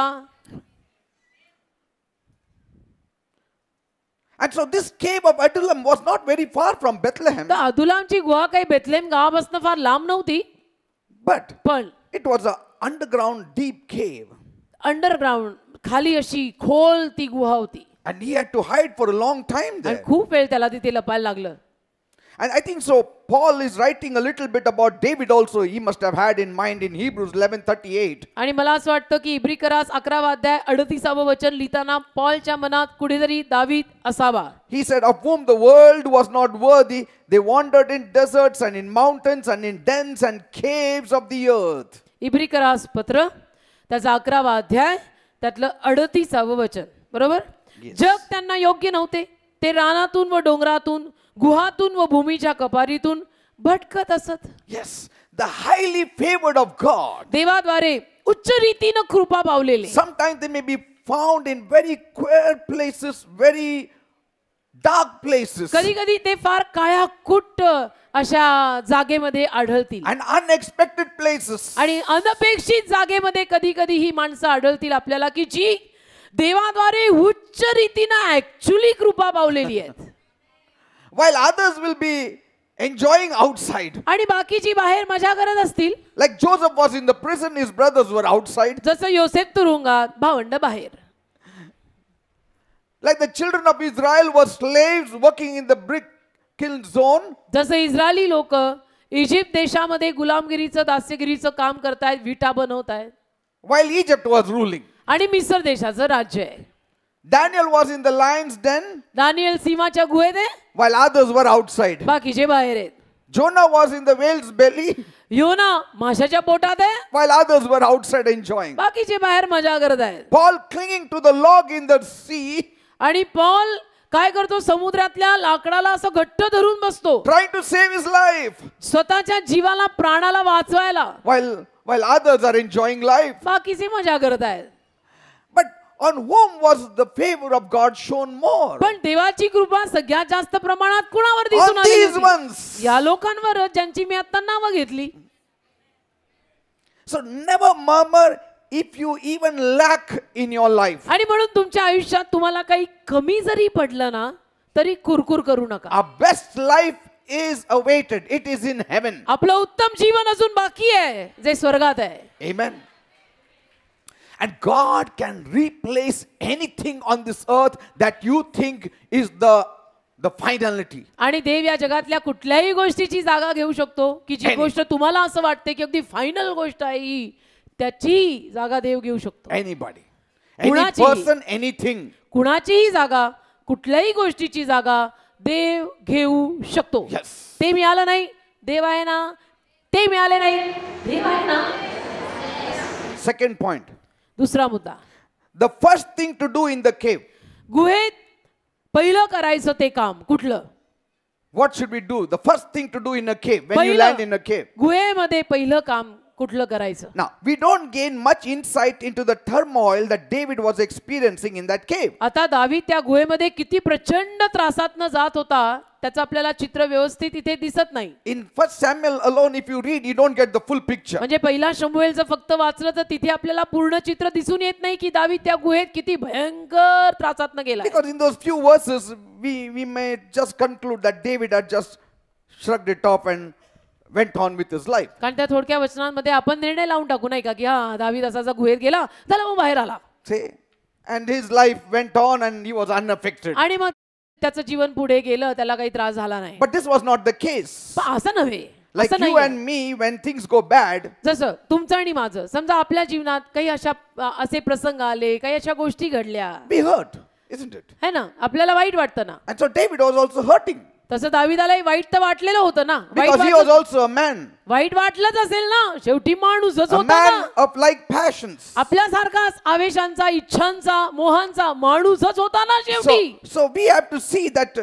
And so this cave of Adullam was not very far from Bethlehem, तर अदुलामची गुहा काही बेथलेम गावापासून फार लांब नव्हती, but पण it was an underground deep cave. Underground खाली अशी खोल ती गुहा होती. And he had to hide for a long time आणि there. खूप वेळ त्याला तिथे लपायला लागलं. And I think so Paul is writing a little bit about David also. He must have had in mind in Hebrews 11:38. आणि मला असं वाटतं की इब्रिकरास 11वा अध्याय 38वे वचन लिहिताना पॉलच्या मनात कुठेतरी दावीद असावा. He said, of whom the world was not worthy, they wandered in deserts and in mountains and in dens and caves of the earth. इब्रिकरास पत्र त्याचा 11वा अध्याय त्यातलं 38वे वचन, बरोबर. जग त्यांना योग्य नव्हते. ते रानातून व डोंगरातून, गुहातून व भूमीच्या कपारीतून भटकत असत. Yes, the highly favored of God. देवाद्वारे उच्च रीतीने कृपा पावलेले. Sometimes they may be found in very queer places, very dark places, कधी कधी ते फार काळ्याकुट्ट अशा जागेमध्ये आढळतील. and unexpected places. आणि अनपेक्षित जागेमध्ये कधी कधी ही माणसं आढळतील आपल्याला की जी देवाद्वारे उच्च रीतीने ऍक्च्युअली कृपा पावलेली आहेत. While others will be enjoying outside. आणि बाकीची बाहेर मजा करत असतील. Like Joseph was in the prison, his brothers were outside. जसं योसेफ तुरुंगात, भावंड बाहेर. Like the children of Israel were slaves working in the brick kiln zone. जसं इस्रायली लोक इजिप्त देशामध्ये गुलामगिरीचं, दास्यगिरीचं काम करतायत, विटा बनवतायत. While Egypt was ruling. आणि मिस्र देशाचं राज्य आहे. Daniel was in the lion's den. Daniel सिंहाच्या गुहेत आहे, while others were outside. बाकीचे बाहेर आहेत. Jonah was in the whale's belly. योना माशाच्या पोटात आहे, while others were outside enjoying. बाकीचे बाहेर मजा करत आहेत. Paul clinging to the log in the sea. आणि पॉल काय करतो, समुद्रातल्या लाकडाला असं घट्ट धरून बसतो, trying to save his life. स्वतःच्या जीवाला, प्राणाला वाचवायला. While others are enjoying life. बाकीचे मजा करत आहेत. But on whom was the favor of God shown more? पण देवाची कृपा सगळ्यात जास्त प्रमाणात कुणावर दिसून On आली these होती? ones. या लोकांवर ज्यांची मी आता नावं घेतली. So never murmur if you even lack in your life. आणि म्हणून तुमच्या आयुष्यात तुम्हाला काही कमी जरी पडलं ना तरी कुरकुर करू नका. Our best life is awaited. It is in heaven. आपलं उत्तम जीवन अजून बाकी आहे जे स्वर्गात आहे. Amen. And God can replace anything on this earth that you think is the the finality. आणि देव या जगातल्या कुठल्याही गोष्टीची जागा घेऊ शकतो की जी Any. गोष्ट तुम्हाला असं वाटते की अगदी फायनल गोष्ट आहे ही, त्याची जागा देव घेऊ शकतो. Anybody. Any कुणाची? person, anything. कुणाचीही जागा, कुठल्याही गोष्टीची जागा देव घेऊ शकतो. Yes. ते मिळालं नाही, देव आहे ना. ते मिळाले नाही, देव आहे ना. Second point. दुसरा मुद्दा, The first thing to do in the cave. गुहेत पहिलं करायचं ते काम कुठलं? What should we do? The first thing to do in a cave, when you land in a cave. गुहेमध्ये पहिलं काम कुठलं करायचं? Now, we don't gain much insight into the turmoil that David was experiencing in that cave. आता दावीद त्या गुहेमध्ये किती प्रचंड त्रासातनं जात होता त्याचं आपल्याला चित्र व्यवस्थित इथे दिसत नाही. In 1 Samuel alone, if you read, you don't get the full picture. म्हणजे पहिला शमूएल जर फक्त वाचलं तर तिथे आपल्याला पूर्ण चित्र दिसून येत नाही की दावीद त्या गुहेत किती भयंकर त्रासातनं गेला. Because in those few verses, we may just conclude that David had just shrugged it off and went on with his life. कारण त्या थोडक्या वचनांमध्ये आपण निर्णय लावून टाकू नाही का की हा दावीद असा गुहेत गेला, झाला मग बाहेर आला. See? And his life went on and he was unaffected. आणि मग त्याचं जीवन पुढे गेलं, त्याला काही त्रास झाला नाही. But this was not the case. पण असं नव्हे. Like असं you नाही. and me, when things go bad, जसं तुमचं आणि माझं समजा आपल्या जीवनात काही अशा असे प्रसंग आले, काही अशा गोष्टी घडल्या, we hurt, isn't it? है ना, आपल्याला वाईट वाटतं ना. And so David was also hurting. तसं दावीदालाही वाईट तर वाटलेलं होतं ना. Because he was also a man. वाईट वाटलंच असेल ना, शेवटी माणूसच A होता man ना. of like passions. आपल्यासारखाच आवेशांचा, इच्छांचा, मोहांचा माणूसच होता ना शेवटी. So we have to see that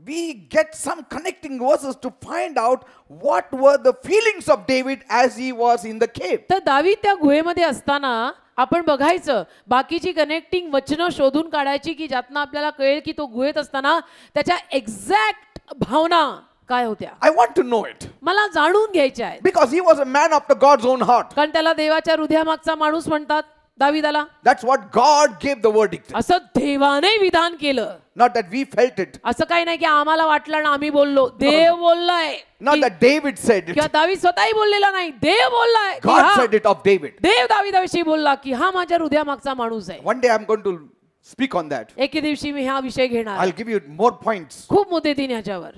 we get some connecting verses to find out what were the feelings of David as he was in the cave. तर दावीद त्या गुहेमध्ये असताना आपण बघायचं, बाकीची कनेक्टिंग वचनं शोधून काढायची की ज्यातनं आपल्याला कळेल की तो गुहेत असताना त्याच्या एक्झॅक्ट भावना काय होत्या. I want to know it. मला जाणून घ्यायच्या आहेत. Because he was a man after God's own heart. कारण त्याला देवाच्या हृदयामागचा माणूस म्हणतात दावीदाला. That's what God gave the verdict. असं देवाने विधान केलं. Not that we felt it. असं काही नाही की आम्हाला वाटलं ना आम्ही बोललो. देव बोललाय. Not that David said it. किंवा दावीद स्वतःही बोललेला नाही, देव बोललाय. God said it of David. देव दावीदाविषयी बोलला की हा माझ्या हृदयामागचा माणूस आहे. One day I'm going to speak on that. एके दिवशी मी हा विषय घेणार. I'll give you more points. खूप मुद्दे देईन याच्यावर.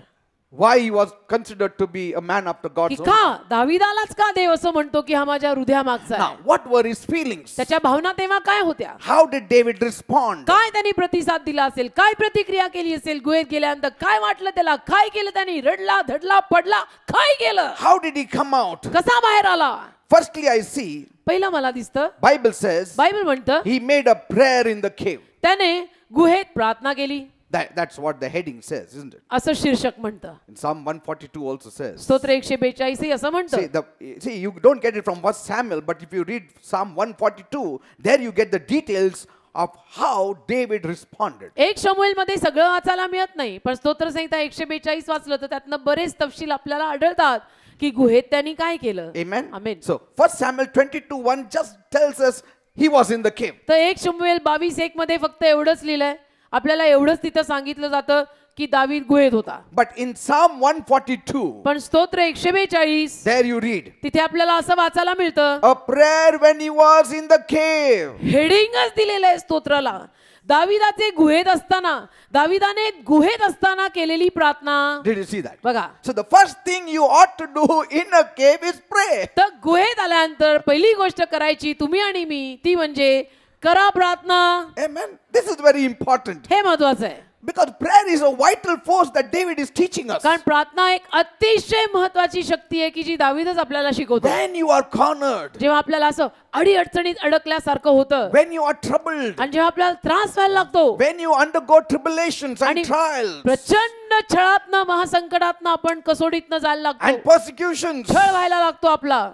Why he was considered to be a man after की God's own का heart. दावीदालाच का देव असं म्हणतो की हा माझ्या हृदयामागचा Now, आहे. what were his feelings? त्याच्या भावना तेव्हा काय होत्या? How did David respond? काय त्यांनी प्रतिसाद दिला असेल, काय प्रतिक्रिया केली असेल, गुहेत गेल्यानंतर काय वाटलं त्याला, काय केलं त्यांनी, रडला धडला पडला, काय केलं, How did he come out? कसा बाहेर आला? Firstly, I see, पहिलं मला दिसतं Bible says, बायबल म्हणतं he made a prayer in the cave. त्याने गुहेत प्रार्थना केली. That's what the heading says, isn't it? असं शीर्षक म्हणतं. In Psalm 142 also says. स्तोत्र 142 असं म्हणतं. See, you don't get it from 1 Samuel, but if you read Psalm 142, there you get the details of how David responded. एक शमूएल मध्ये सगळं वाचायला मिळत नाही, पण स्तोत्र संहिता 142 वाचलं तर त्यातनं बरेच तपशील आपल्याला आढळतात की गुहेत त्यांनी काय केलं. Amen? Amen. So 1 Samuel 22:1 just tells us he was in the cave. तर एक शमूएल 22:1 मध्ये फक्त एवढंच लिहिलंय. आपल्याला एवढंच तिथं सांगितलं जातं की दावीद गुहेत होता. But in Psalm 142, पण स्तोत्र 142 there you read, तिथे आपल्याला असं वाचायला मिळतं, a prayer when he was in the cave. हेडिंगच दिलेलं आहे स्तोत्राला. दाविदाचे गुहेत असताना, दाविदाने गुहेत असताना केलेली प्रार्थना. Did you see that? बघा. So the first thing you ought to do in a cave is pray. तर गुहेत आल्यानंतर पहिली गोष्ट करायची तुम्ही आणि मी, ती म्हणजे करा प्रार्थना. Amen. This is very important. हे महत्वाचं आहे. Because prayer is a vital force that David is teaching us. कारण प्रार्थना एक अतिशय महत्वाची शक्ती आहे की जी दावीदच आपल्याला शिकवतो. When you are cornered, जेव्हा आपल्याला असं अडीअडचणीत अडकल्यासारखं होतं, when you are troubled, आणि जेव्हा आपल्याला त्रास व्हायला लागतो, when you undergo tribulations and आणि trials प्रचंड छळातनं, महासंकटातनं आपण कसोडीतनं जायला लागतो, and persecutions, छळ व्हायला लागतो आपला,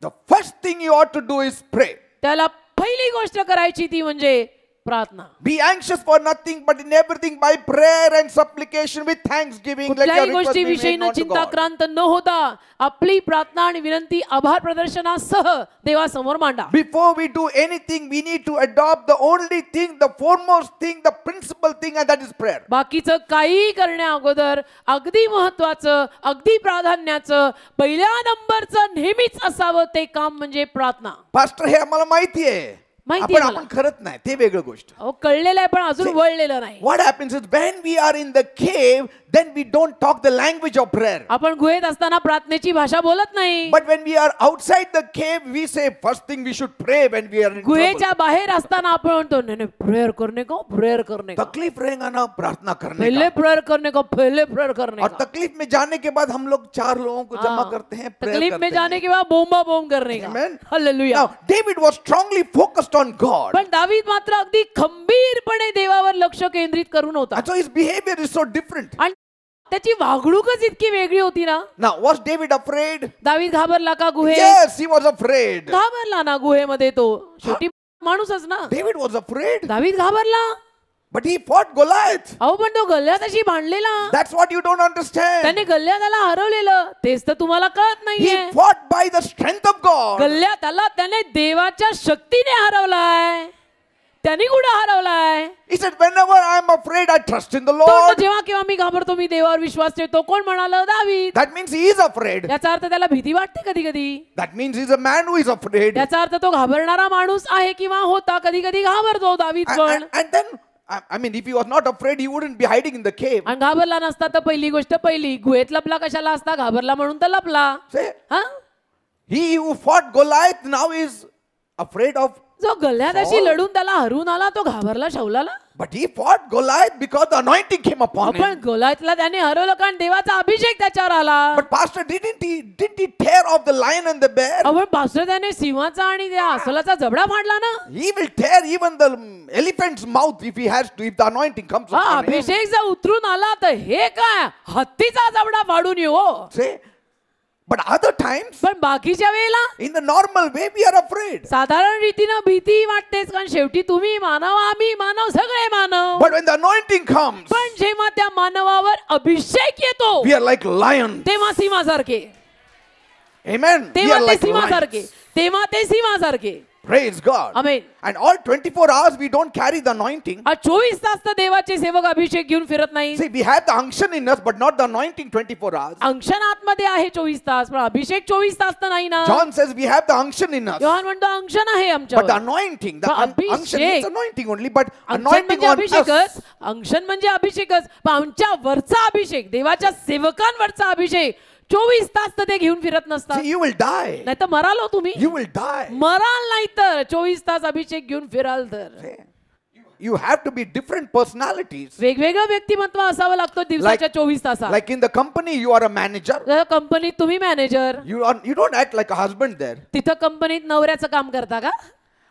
the first thing you ought to do is pray. त्याला पहिली गोष्ट करायची ती म्हणजे प्रार्थना. Be anxious for nothing, but in everything by prayer and supplication with thanksgiving let your कुठल्याही request be गोष्टीविषयी made न known to God. चिंताक्रांत न होता आपली प्रार्थना आणि विनंती आभार प्रदर्शनासह देवासमोर मांडा. Before we do anything, we need to adopt the only thing, the foremost thing, the principal thing, and that is prayer. बाकीचं काही करण्या अगोदर अगदी महत्वाचं, अगदी प्राधान्याचं, पहिल्या नंबरचं नेहमीच असावं ते काम म्हणजे प्रार्थना. Pastor, हे आम्हाला माहिती आहे. माहिती आहे मला. आपण करत नाही, ते वेगळी गोष्ट. अहो कळलेलं आहे पण अजून वळलेलं नाही. What happens is when we are in the cave, then we don't talk the language of prayer. आपण गुहेत असताना प्रार्थनेची भाषा बोलत नाही. But when we are outside the cave, we say first thing we should pray when we are in trouble. गुहेच्या बाहेर असताना आपण म्हणतो नाही नाही प्रेयर करने को, प्रेयर करने को. तकलीफ रहेगा ना, प्रार्थना करने पहले का. प्रेयर करने को, पहले प्रेयर करने और का. तकलीफ में जाने के बाद हम लोग 4 लोगों को जमा करते हैं, prayer तकलीफ में करते जाने हैं. के बाद बोंबा बोंब करने का. Amen. Hallelujah. Now David was strongly focused on God. पण दावीद मात्र अगदी खंबीरपणे देवावर लक्ष केंद्रित करून होता. And so his behavior is so different. आणि त्याची वागणूकच इतकी वेगळी होती ना. Now was David afraid? दावीद घाबरला का गुहेत? Yes, he was afraid. घाबरला ना गुहेमध्ये तो. शेवटी माणूसच ना. David was afraid. दावीद घाबरला. But he fought Goliath. अहो पण तो गल्ल्यात अशी भांडलेला. That's what you don't understand. त्याने गल्ल्यात त्याला हरवलेलं. तेच तर तुम्हाला कळत He नाहीये. fought by the strength of God. गल्ल्यात त्याला त्याने देवाच्या शक्तीने हरवलाय. त्यांनी कुठं हरवलाय? He said, whenever I am afraid, I trust in the तो म्हणतो, Lord. जेव्हा केव्हा मी घाबरतो मी देवावर विश्वास ठेवतो. कोण म्हणालं? दावीद. That means he is afraid. याचा अर्थ त्याला भीती वाटते कधी कधी. That means he's a man who is afraid. याचा अर्थ तो घाबरणारा माणूस आहे किंवा होता. कधी कधी घाबरतो दावीद पण. And then, I mean, if he was not afraid, he wouldn't be hiding in the cave. आणि घाबरला नसता तर पहिली गोष्ट पहिली गुहेत लपला कशाला असता? घाबरला म्हणून तर लपला. Say, हा he who fought Goliath now is afraid of. जो गल्ल्यात अशी लढून त्याला हरवून आला तो घाबरला शौलाला. But he fought Goliath because the anointing came upon पण him. गल्ल्यातला त्याने हरवलं कारण देवाचा अभिषेक त्याच्यावर आला. But pastor, didn't he tear off the lion and the bear? आपण पास्टर त्याने सिंहाचा आणि त्या अस्वलाचा जबडा फाडला ना. He will tear even the elephant's mouth if he has to, if the anointing comes हा upon him. अभिषेक जर उतरून आला तर हे काय हत्तीचा जबडा फाडून येऊ. Say, but other times, पण बाकीच्या वेळेला in the normal way, we are afraid. साधारण रीतीनं भीती वाटतेच कारण शेवटी तुम्ही मानव आम्ही मानव सगळे मानव. But when the anointing comes, पण जेव्हा त्या मानवावर अभिषेक येतो we are like lions. तेव्हा सिंहासारखे. Amen. We तेव्हा are ते like सिंहासारखे. lions. तेव्हा ते सिंहासारखे. Praise God. Amen. And all 24 hours we don't carry the anointing. 24 तास तर देवाचे सेवक अभिषेक घेऊन फिरत नाही. See, we have the unction in us, but not the anointing 24 hours. Anshan आतमध्ये आहे 24 तास पण अभिषेक 24 तास तर नाही ना. John says we have the unction in us. Yohan म्हणतो अंशन आहे But the आमच्यावर. anointing, the But unction means abhishek. anointing only, but Anshan anointing म्हणजे on us. अभिषेकच. अंशन म्हणजे अभिषेकच पण आमच्या वरचा अभिषेक देवाच्या सेवकांवरचा अभिषेक 24 तास तर ते घेऊन फिरत नसतात. See, you will die. नाही तर मरालो तुम्ही. You will die. मराल नाही तर 24 तास अभिषेक घेऊन फिराल तर. You have to be different personalities. वेगवेगळं व्यक्तिमत्व असावं लागतं दिवसाच्या 24 तासात. Like in the company, you are a manager. कंपनीत तुम्ही manager. You don't act like a husband there. तिथं कंपनीत नवऱ्याचं काम करता का?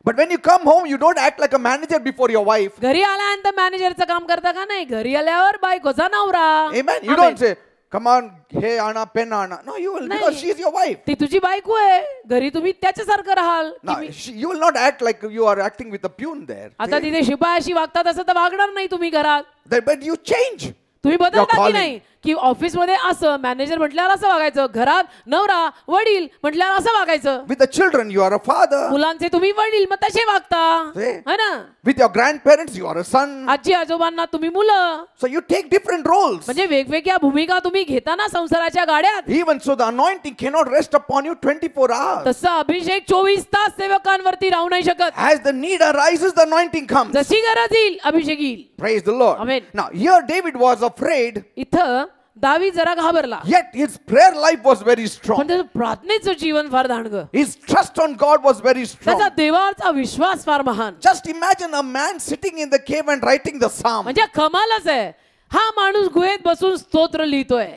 But when you come home, you don't act like a manager before your wife. घरी आल्यानंतर मॅनेजरचं काम करता का? नाही. घरी आल्यावर बायकोचा नवरा. Amen. You don't say, come on, hey, Anna, pen, Anna. No, you will, because she is your wife. ती तुझी बायको आहे. घरी तुम्ही त्याच्यासारखं राहाल. No, you will not act like you are acting with a peon there. आता तिथे शिपायाशी वागतात असं तर वागणार नाही तुम्ही घरात. But you change. तुम्ही बदलता की calling. नाही की ऑफिस मध्ये असं मॅनेजर म्हटल्यावर असं वागायचं. घरात नवरा वडील म्हटल्यावर असं वागायचं. With the children, you are a father. मुलांचे तुम्ही वडील मग तसे वागता See? है ना. With your grandparents, you are a son. आजी आजोबांना तुम्ही मुलं. So you take different roles. म्हणजे वेगवेगळ्या भूमिका तुम्ही घेता ना संसाराच्या गाड्यात. Even so, the anointing cannot rest upon you 24 hours. तसं अभिषेक 24 तास सेवकांवरती राहू नाही शकत. As the need arises, the anointing comes. जशी गरज येईल अभिषेक येईल. Praise the Lord. Amen. Now, here David was afraid, इथं दावीद जरा घाबरला. yet his prayer life was very strong. पण त्याचं प्रार्थनेचं जीवन फार दांडगं. His trust on God was very strong. त्याचा देवावरचा विश्वास फार महान. Just imagine a man sitting in the cave and writing the psalm. म्हणजे कमालच आहे. हा माणूस गुहेत बसून स्तोत्र लिहितोय.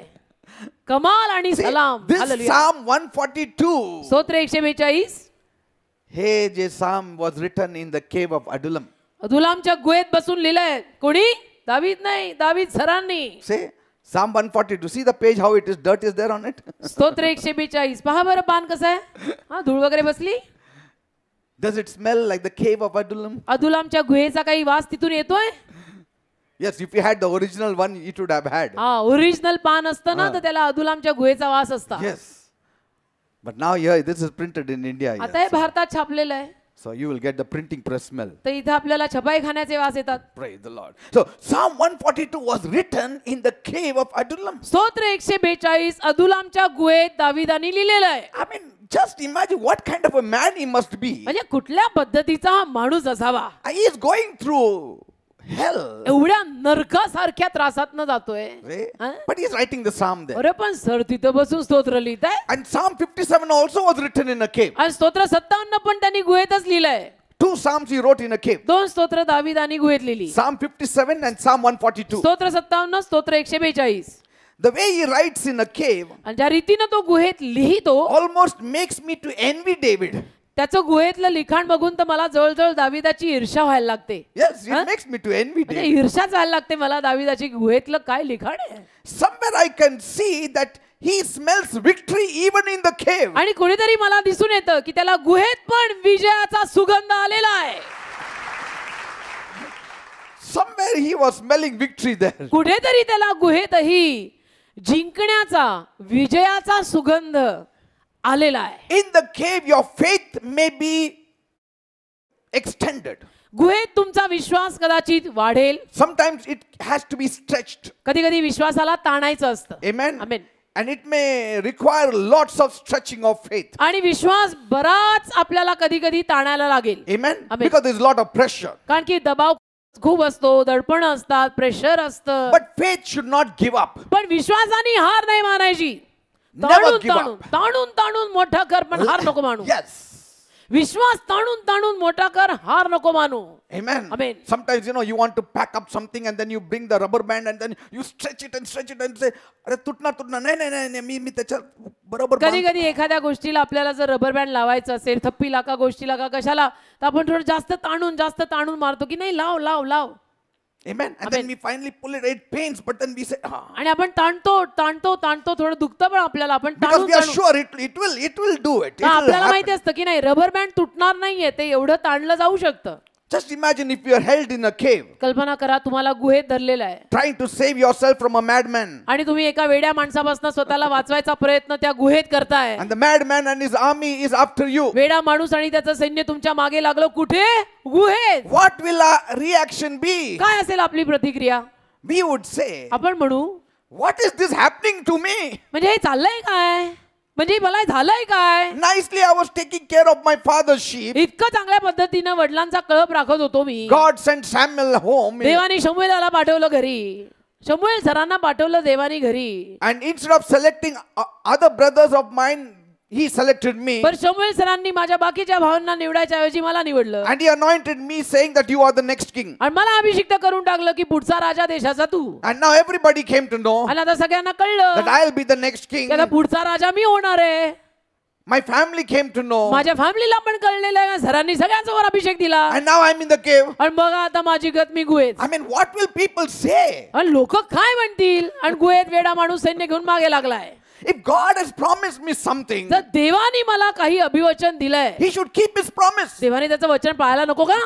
कमाल आणि See, सलाम. this hallelujah. Psalm 142, स्तोत्र 142 hey, this psalm was written in the cave of Adullam. अदुलामच्या गुहेत बसून लिहिलंय. कोणी? दावीद नाही. दावीद सरांनी. Say, Psalm 142. See the page, how it is, dirt is there on it. स्तोत्र 142 पहा बरं पान कसं आहे. हा धूळ वगैरे बसली. Does it smell like the cave of Adullam? अदुलामच्या गुहेचा काही वास तिथून येतोय. Yes, if you had the original one, it would have had. हा ओरिजिनल पान असतं ना तर त्याला अदुलामच्या गुहेचा वास असता. Yes. But now here, this is printed in India. आता हे Yes. भारतात छापलेलं आहे. So you will get the printing press smell. तर इथं आपल्याला छपाई खाण्याचे वास येतात. Praise the Lord. So Psalm 142 was written in the cave of Adullam. स्तोत्र 142 अदुलामच्या गुहेत दाविदानी लिहिलेलं आहे. I mean, Just imagine what kind of a man he must be. म्हणजे कुठल्या पद्धतीचा हा माणूस असावा. He is going through hell. एवढ्या नरकासारख्या त्रासातनं जातोय. हा? But he is writing the psalm there. अरे पण सर तिथं बसून स्तोत्र लिहित आहे. And Psalm 57 also was written in a cave. आणि स्तोत्र 57 पण त्यांनी गुहेतच लिहिलंय. 2 Psalms he wrote in a cave. दोन स्तोत्र दावीदानी गुहेत लिहिली. Psalm 57 and Psalm 142. स्तोत्र 57 स्तोत्र 142. The way he writes in a cave आणि ज्या रीतीनं तो गुहेत लिहितो almost makes me to envy David. त्याचं गुहेतलं लिखाण बघून तर मला जवळजवळ दावीदाची ईर्ष्या व्हायला लागते. Yes, it makes me to envy म्हणजे David. ईर्ष्याच व्हायला लागते मला दावीदाची गुहेतलं काय लिखाण आहे. Somewhere I can see that he smells victory even in the cave. आणि कोणीतरी मला दिसून येतं की त्याला गुहेत पण विजयाचा सुगंध आलेला आहे. Somewhere he was smelling victory there. कुठेतरी त्याला गुहेतही जिंकण्याचा विजयाचा सुगंध आलेला आहे. In the cave your faith may be extended. गुहेत तुमचा विश्वास कदाचित वाढेल. Sometimes it has to be stretched. कधी कधी विश्वासाला ताणायचं असतं. Amen. Amen. And it may require lots of stretching of faith. आणि विश्वास बराच आपल्याला कधी कधी ताणायला लागेल. Amen. Amen. Because there's a lot of pressure. कारण की दबाव खूप असतो, दडपण असतात, प्रेशर असतं. But faith should not give up. पण विश्वासाने हार नाही मानायची. Never ताणून give ताणून up. ताणून ताणून मोठा कर पण हार नको मानू. Yes. विश्वास ताणून ताणून मोठा कर हार नको मानू. Amen. Amen. Sometimes you want to pack up something and then you bring the rubber band and then you stretch it and say अरे तुटणार नाही नाही नाही मी त्याच्या बरोबर. कधी कधी एखाद्या गोष्टीला आपल्याला जर रबर बँड लावायचं असेल, थप्पीला का गोष्टीला का कशाला, तर आपण थोडं जास्त ताणून मारतो की नाही लाव लाव लाव. Amen. And then we finally pull it. It pains, but then we say, आणि आपण ताणतो थोडं दुखतं पण आपल्याला आपण because we are sure it will do it. It will आपल्याला माहिती happen. असतं की नाही रबर बँड तुटणार नाहीये, ते एवढं ताणलं जाऊ शकतं. Just imagine if you are held in a cave, कल्पना करा तुम्हाला गुहेत धरलेलं आहे trying to save yourself from a madman. आणि तुम्ही एका वेड्या माणसापासून स्वतःला वाचवायचा प्रयत्न त्या गुहेत करताय. And the madman and his army is after you. वेडा माणूस आणि त्याचं सैन्य तुमच्या मागे लागलं. कुठे? गुहेत. What will our reaction be? काय असेल आपली प्रतिक्रिया? We would say, आपण म्हणू what is this happening to me? म्हणजे हे चाललंय काय, म्हणजे मला झालंय काय. Nicely I was taking care of my father's sheep. इतकं चांगल्या पद्धतीनं वडिलांचा कळप राखत होतो मी. God sent Samuel home. देवानी शमूएलाला पाठवलं घरी. शमूएल सरांना पाठवलं देवानी घरी. And instead of selecting other brothers of mine, he selected me. पण शमूएल सरांनी माझ्या बाकीच्या भावांना निवडायच्या ऐवजी मला निवडलं. And he anointed me saying that you are the next king. आणि मला अभिषिक्त करून टाकलं की पुढचा राजा देशाचा तू. And now everybody came to know आणि आता सगळ्यांना कळलं that I'll be the next king. की आता पुढचा राजा मी होणार आहे. My family came to know. माझ्या फॅमिलीला पण कळलेलं आहे. सरांनी सगळ्यांसमोर अभिषेक दिला. And now I'm in the cave. आणि बघा आता माझी गत मी गुहेत. I mean, what will people say? आणि लोक काय म्हणतील. आणि गुहेत वेडा माणूस सैन्य घेऊन मागे लागलाय. If God has promised me something, जर देवानी मला काही अभिवचन दिलंय, he should keep his promise. देवानी त्याचं वचन पाळायला नको का?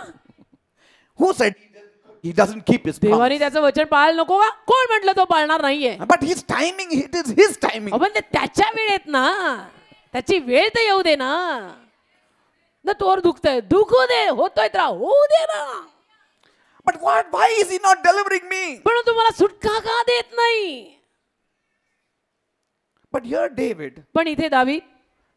Who said he doesn't keep his promise? देवानी त्याचं वचन पाळायला नको का? कोण म्हटलं तो पाळणार नाहीये? But his timing, it is his timing. पण ते त्याच्या वेळेत ना, त्याची वेळ तर येऊ दे ना. ना तोवर दुखतंय, दुखू दे. होतोय तर होऊ दे ना. But why is he not delivering me? पण तुम्हाला सुटका का देत नाही? But here David, पण इथे दावीद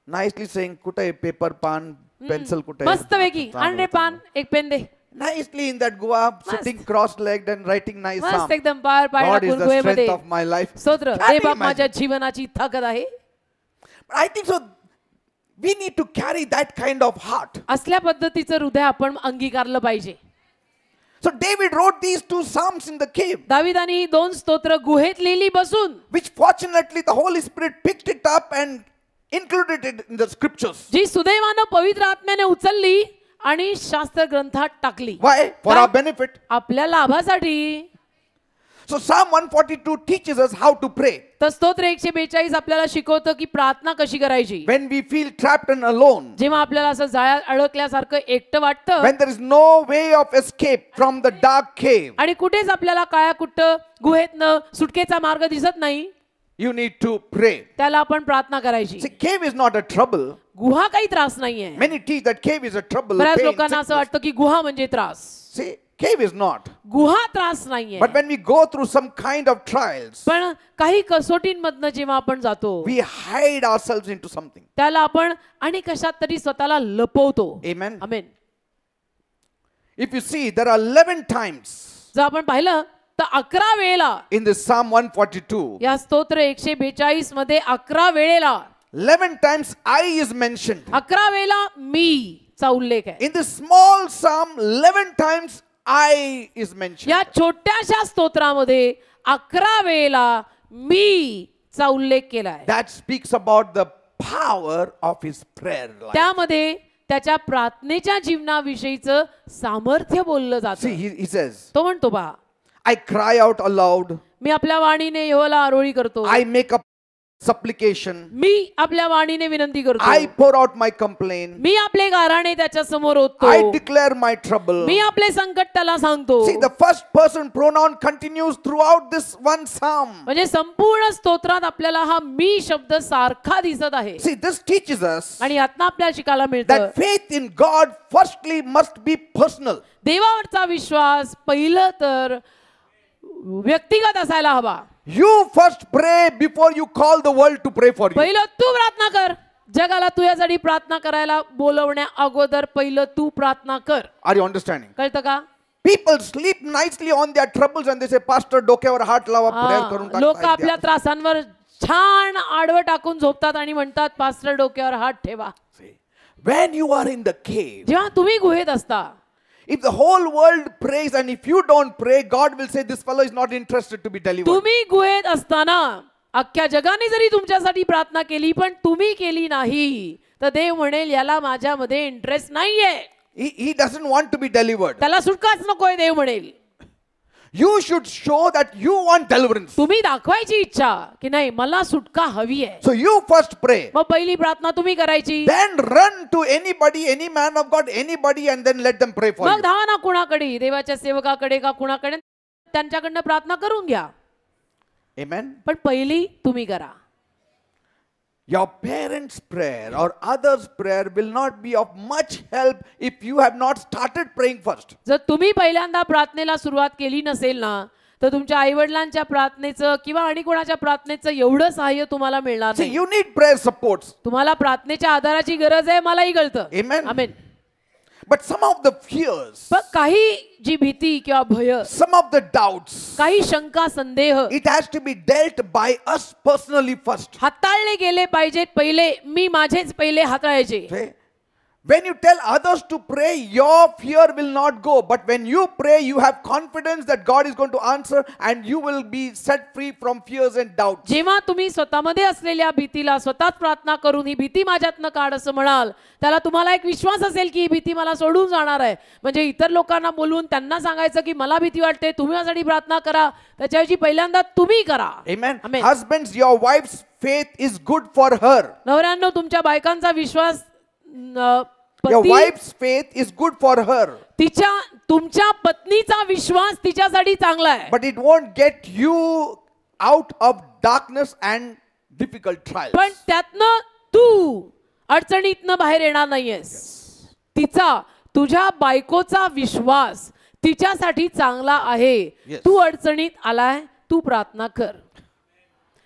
nicely saying, कुठे आहे पेपर पान पेन्सिल कुठे मस्तपैकी आण रे पान एक पेन दे. Nicely in that Goa, sitting cross-legged and writing nice मस्त psalm. एकदम पार पाडला God is the गुहेमध्ये. strength of my life. स्तोत्र Can हे you बाप माझ्या imagine? जीवनाची ताकद आहे. But I think so. We need to carry that kind of heart. असल्या पद्धतीचं हृदय आपण अंगीकारलं पाहिजे. So David wrote these 2 psalms in the cave, दाविदानी ही 2 स्तोत्र गुहेत लिहिली बसून, which fortunately the Holy Spirit picked it up and included it in the scriptures. जी सुदैवानं पवित्र आत्म्याने उचलली आणि शास्त्र ग्रंथात टाकली. Why? For our benefit. आपल्या लाभासाठी. So Psalm 142 teaches us how to pray. तर स्तोत्र 142 आपल्याला शिकवतं की प्रार्थना कशी करायची. When we feel trapped and alone, जेव्हा आपल्याला असं जाळ्यात अडकल्यासारखं एकटं वाटतं, when there is no way of escape from the dark cave, आणि कुठेच आपल्याला काळ्या कुट्ट गुहेतनं सुटकेचा मार्ग दिसत नाही, you need to pray. त्याला आपण प्रार्थना करायची. See, cave is not a trouble. गुहा काही त्रास नाहीये. Many teach that cave is a trouble. बऱ्याच pain, लोकांना असं sickness. वाटतं की गुहा म्हणजे त्रास. See, Cave is not. गुहा त्रास नाहीये. But when we go through some kind of trials, पण काही कसोटींमधनं जेव्हा आपण जातो we hide ourselves into something. त्याला आपण आणि कशात तरी स्वतःला लपवतो. Amen. Amen. If you see, there are 11 times जर आपण पाहिलं तर 11 वेळेला in this Psalm 142. या स्तोत्र 142 मध्ये 11 वेळेला 11 times I is mentioned. 11 वेळेला मी चा उल्लेख आहे. In this small psalm, 11 times I is mentioned. या छोट्याशा स्तोत्रामध्ये 11 वेळेला मी चा उल्लेख केला आहे. That speaks about the power of his prayer life. त्यामध्ये त्याच्या प्रार्थनेच्या जीवनाविषयीचं सामर्थ्य बोललं See, जातं. he says, तो म्हणतो पहा, I cry out aloud. मी आपल्या वाणीने यहोवाला आरोळी करतो. I make a supplication. मी आपल्या वाणीने विनंती करतो. I pour out my complaint. मी आपले गाराणे त्याच्या समोर ओततो. I declare my trouble. मी आपले संकट त्याला सांगतो. See, the first person pronoun continues throughout this one psalm. म्हणजे संपूर्ण स्तोत्रात आपल्याला हा मी शब्द सारखा दिसत आहे. See, this teaches us आणि यातनं आपल्याला शिकायला मिळतं that faith in God firstly must be personal. देवावरचा विश्वास पहिलं तर व्यक्तिगत असायला हवा. You first pray before you call the world to pray for you. पहिलं तू प्रार्थना कर. जगाला तुझ्यासाठी प्रार्थना करायला बोलवण्या अगोदर पहिलं तू प्रार्थना कर. Are you understanding? कळतं का? People sleep nicely on their troubles and they say, Pastor, डोक्यावर हात लावा, prayer करून लोक टाकतात. आपल्या त्रासांवर छान आडवं टाकून झोपतात आणि म्हणतात पास्टर डोक्यावर हात ठेवा. When you are in the cave, जेव्हा तुम्ही गुहेत असता, if the whole world prays and if you don't pray, God will say this fellow is not interested to be delivered. तुम्ही गुहेत असताना अख्ख्या जगाने जरी तुमच्यासाठी प्रार्थना केली पण तुम्ही केली नाही तर देव म्हणेल याला माझ्यामध्ये इंटरेस्ट नाहीये. He doesn't want to be delivered. त्याला सुटकाच नकोय देव म्हणेल. You should show that you want deliverance. तुम्ही दाखवायची इच्छा की नाही मला सुटका हवी आहे. So you first pray. मग पहिली प्रार्थना तुम्ही करायची. Then run to anybody, any man of God, anybody, and then let them pray for मग you. धावा ना कुणाकडे, देवाच्या सेवकाकडे का कुणाकडे, त्यांच्याकडनं प्रार्थना करून घ्या. Amen. पण पहिली तुम्ही करा. Your parents' prayer or others' prayer will not be of much help if you have not started praying first. जर तुम्ही पहिल्यांदा प्रार्थनेला सुरुवात केली नसेल ना तर तुमच्या आईवडिलांच्या प्रार्थनेचं किंवा आणि कोणाच्या प्रार्थनेचं एवढं सहाय्य तुम्हाला मिळणार See, नाही. you need prayer supports. तुम्हाला प्रार्थनेच्या आधाराची गरज आहे, मलाही कळतं. Amen. Amen. But some of the fears, पण काही जी भीती किंवा भय, some of the doubts, काही शंका संदेह it has to be dealt by us personally first. हाताळले गेले पाहिजेत. पहिले मी माझेच पहिले हाताळायचे. Okay? When you tell others to pray, your fear will not go. But when you pray, you have confidence that God is going to answer and you will be set free from fears and doubts. जेव्हा तुम्ही स्वतःमध्ये असलेल्या भीतीला स्वतःच प्रार्थना करून ही भीती माझ्यातनं काढ असं म्हणाल त्याला तुम्हाला एक विश्वास असेल की ही भीती मला सोडून जाणार आहे. म्हणजे इतर लोकांना बोलवून त्यांना सांगायचं की मला भीती वाटते, तुम्ही माझ्यासाठी प्रार्थना करा, त्याच्याऐवजी पहिल्यांदा तुम्ही करा. Amen. Amen. Husbands, your wife's faith is good for her. नवऱ्यांनो तुमच्या बायकांचा विश्वास Your wife's faith is good for her. तुमच्या पत्नीचा विश्वास तिच्यासाठी चांगला आहे. But it won't get you out of darkness and difficult trials. पण त्यातनं तू अडचणीतनं बाहेर येणार नाहीयेस. तुझ्या बायकोचा विश्वास तिच्यासाठी चांगला आहे. तू अडचणीत आलाय, तू प्रार्थना कर.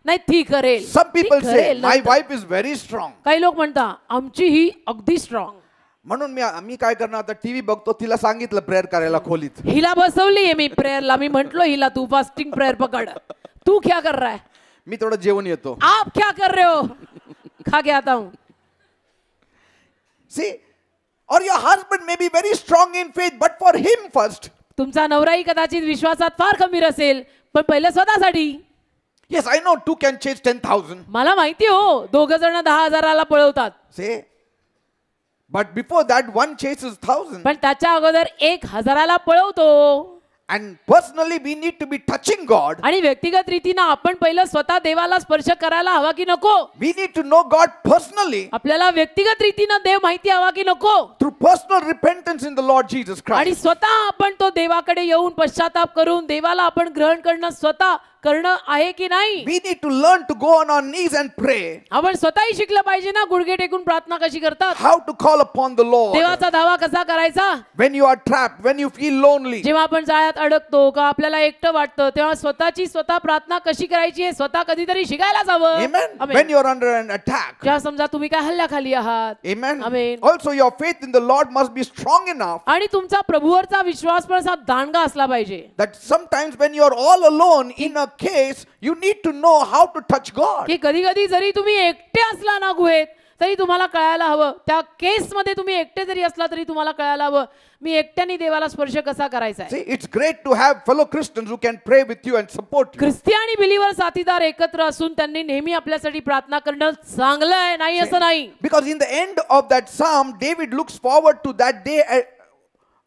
नाही ती करेल. Some people say my wife is very strong. काही लोक म्हणतात आमची ही अगदी स्ट्रॉंग. म्हणून मी काय करणार आता टीव्ही बघतो, तिला सांगितलं प्रेयर करायला खोलीत. हिला बसवलीये मी प्रेयरला. मी म्हंटलो हिला तू फास्टिंग प्रेयर पकड. तू क्या कर रहा है? मी थोडं जेवण येतो. आप क्या कर रहे हो? खा के आता हूं. See, or your husband may be very strong in faith, but for him first. तुमचा नवराही कदाचित विश्वासात फार खंबीर असेल पण पहिलं स्वतःसाठी. Yes, I know two can chase 10,000. मला माहिती हो, दोघ जण 10,000ला पळवतात. Say, but before that one chases 1,000. पण त्याच्या अगोदर 1,000ला पळवतो. And personally we need to be touching God. आणि व्यक्तिगत रीतीने आपण पहिलं स्वतः देवाला स्पर्श करायला हवा की नको? We need to know God personally. आपल्याला व्यक्तिगत रीतीने देव माहिती हवा की नको? Through personal repentance in the Lord Jesus आणि Christ. स्वतः आपण तो देवाकडे येऊन पश्चाताप करून देवाला आपण ग्रहण करणं स्वतः करणं आहे की नाही. We need to learn to go on our knees and pray. आपण स्वतःही शिकलं पाहिजे ना गुडघे टेकून प्रार्थना कशी करतात, How to call upon the Lord. देवाचा धावा कसा करायचा. When you are trapped, when you feel lonely. जेव्हा आपण जाळ्यात अडकतो का आपल्याला एकटं वाटतं तेव्हा स्वतः प्रार्थना कशी करायची हे स्वतः कधीतरी शिकायला जावं. Amen. Amen. When you are under an attack. जेव्हा समजा तुम्ही काय हल्ल्याखाली आहात. Amen. Amen. Also your faith in the Lord must be strong enough आणि तुमचा प्रभूवरचा विश्वास पण असा दांडगा असला पाहिजे. that sometimes when you are all alone in a case, you need to know how to touch God. की कधी कधी जरी तुम्ही एकटे असला ना गुहेत तरी तुम्हाला कळायला हवं, त्या केस मध्ये तुम्ही एकटे जरी असला तरी तुम्हाला कळायला हवं मी एकट्याने देवाला स्पर्श कसा करायचा आहे. See, it's great to have fellow Christians who can pray with you and support you. ख्रिस्ती आणि बिलीवर साथीदार एकत्र असून त्यांनी नेहमी आपल्यासाठी प्रार्थना करणं चांगलं आहे, नाही असं नाही. Because in the end of that psalm, David looks forward to that day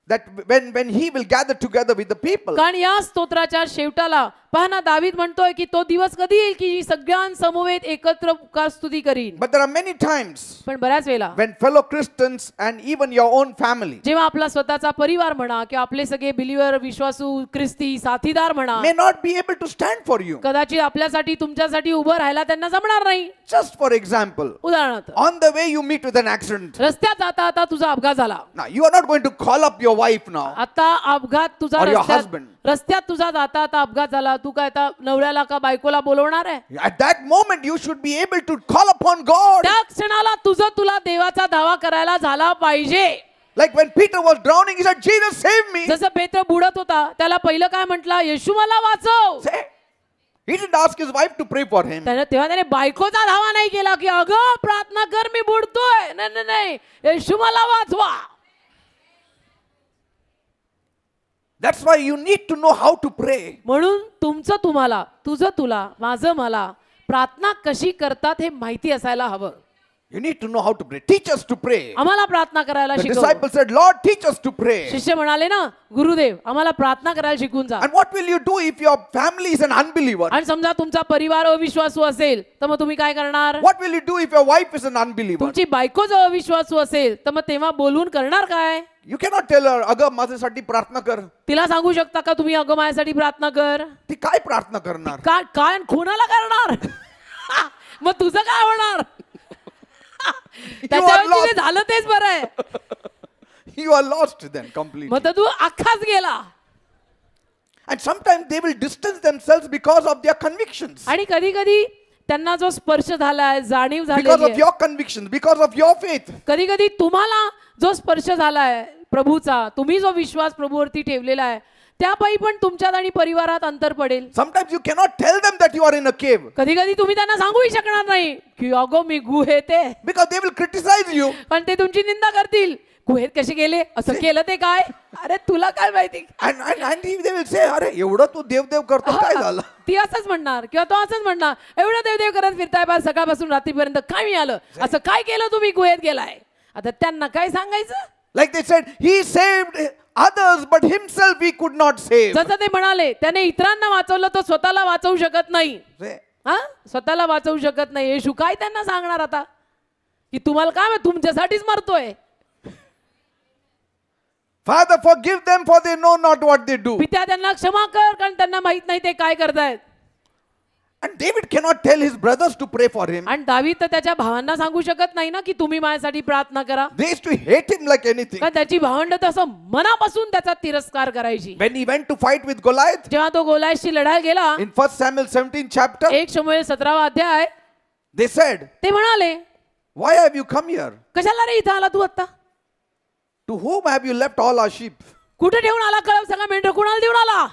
that when he will gather together with the people. कारण या स्तोत्राच्या शेवटाला पहा ना दावीद म्हणतोय की तो दिवस कधी येईल की सगळ्यांसमवेत एकत्र उकार स्तुती करीन. But there are many times पण बऱ्याच वेळेला when fellow Christians and even your own family जेव्हा आपला स्वतःचा परिवार म्हणा किंवा आपले सगळे बिलीवर विश्वासू ख्रिस्ती साथीदार म्हणा may not be able to stand for you. कदाचित आपल्यासाठी तुमच्यासाठी उभं राहायला त्यांना जमणार नाही. Just for example, उदाहरणार्थ on the way you meet with an accident. रस्त्यात जाता आता तुझा अपघात झाला. Now you are not going to call up your wife now. आता अपघात तुझा Or your husband. रस्त्यात तुझा जाता आता अपघात झाला, तू काय आता नवऱ्याला का बायकोला बोलवणार आहे. At that moment you should be able to call upon God. त्या क्षणाला तुला देवाचा धावा करायला झाला पाहिजे. Like when Peter was drowning, he said, Jesus save me. जसं पेत्र बुडत होता त्याला पहिलं काय म्हटलं, येशू मला वाचव. Say, he didn't ask his wife to pray for him. तेव्हा त्याने बायकोचा धावा नाही केला की अगं प्रार्थना कर मी बुडतोय. नाही, येशू मला वाचवा. That's why you need to know how to pray. म्हणून तुम्हाला तुला माझं मला प्रार्थना कशी करतात हे माहिती असायला हवं. You need to know how to pray. Teach us to pray. आम्हाला प्रार्थना करायला The शिकव. disciples said, Lord, teach us to pray. शिष्य म्हणाले ना गुरुदेव आम्हाला प्रार्थना करायला शिकून जा. And what will you do if your family is an unbeliever? आणि समजा तुमचा परिवार अविश्वासू असेल तर मग तुम्ही काय करणार. What will you do if your wife is an unbeliever? तुमची बायको जर अविश्वासू असेल तर मग तेव्हा बोलून करणार काय. You cannot tell her, अगं माझ्यासाठी प्रार्थना कर. तिला सांगू शकता का तुम्ही अगं माझ्यासाठी प्रार्थना कर. ती काय प्रार्थना करणार? काय कोणाला करणार. मग तुझं काय होणार. त्याच्यावर झालं तेच बरं आहे. You are lost then completely. मग तू अख्खाच गेला. And sometimes they will distance themselves because of their convictions. आणि कधी कधी त्यांना जो स्पर्श झालाय जाणीव Because झालेली of आहे. your convictions, because of your faith. कधी कधी तुम्हाला जो स्पर्श झालाय प्रभूचा, तुम्ही जो विश्वास प्रभूवरती ठेवलेला आहे त्यापायी पण तुमच्यात आणि परिवारात अंतर पडेल. Sometimes you cannot tell them that you are in a cave. कधी कधी तुम्ही त्यांना सांगूही शकणार नाही की अगो मी गुहेत आहे. Because they will criticize you. पण ते तुमची निंदा करतील. गुहेत कसे गेले, असं केलं ते काय, अरे तुला काय माहिती. And they will say, अरे एवढं तू देव करतो काय झालं. ती असंच म्हणणार किंवा तो असंच म्हणणार, एवढं देव करत फिरताय बा सकाळपासून रात्रीपर्यंत काय मिळालं, असं काय केलं तुम्ही गुहेत गेलाय. आता त्यांना काय सांगायचं. Like they said, he saved others but himself he could not save. जसं ते म्हणाले त्याने इतरांना वाचवलं तो स्वतःला वाचवू शकत नाही. हा स्वतःला वाचवू शकत नाही. येशू काय त्यांना सांगणार आता की तुम्हाला काय तुमच्यासाठीच मरतोय. Father, forgive them for they know not what they do. पित्या त्यांना क्षमा कर कारण त्यांना माहित नाही ते काय करतायत. And David cannot tell his brothers to pray for him. आणि दावीद तर त्याच्या भावांना सांगू शकत नाही ना की तुम्ही माझ्यासाठी प्रार्थना करा. They used to hate him like anything. कारण त्याची भावंड तसं मनापासून त्याचा तिरस्कार करायची. When he went to fight with Goliath, जेव्हा तो गोलायशी लढायला गेला in 1 Samuel 17 chapter, 1 शमूएल 17 अध्याय, they said, ते म्हणाले why have you come here? कशाला रे इथं आला तू आता. To whom have you left all our sheep? कुठे ठेवून आला कळव सगळा मेंढर कुणाला देऊन आला.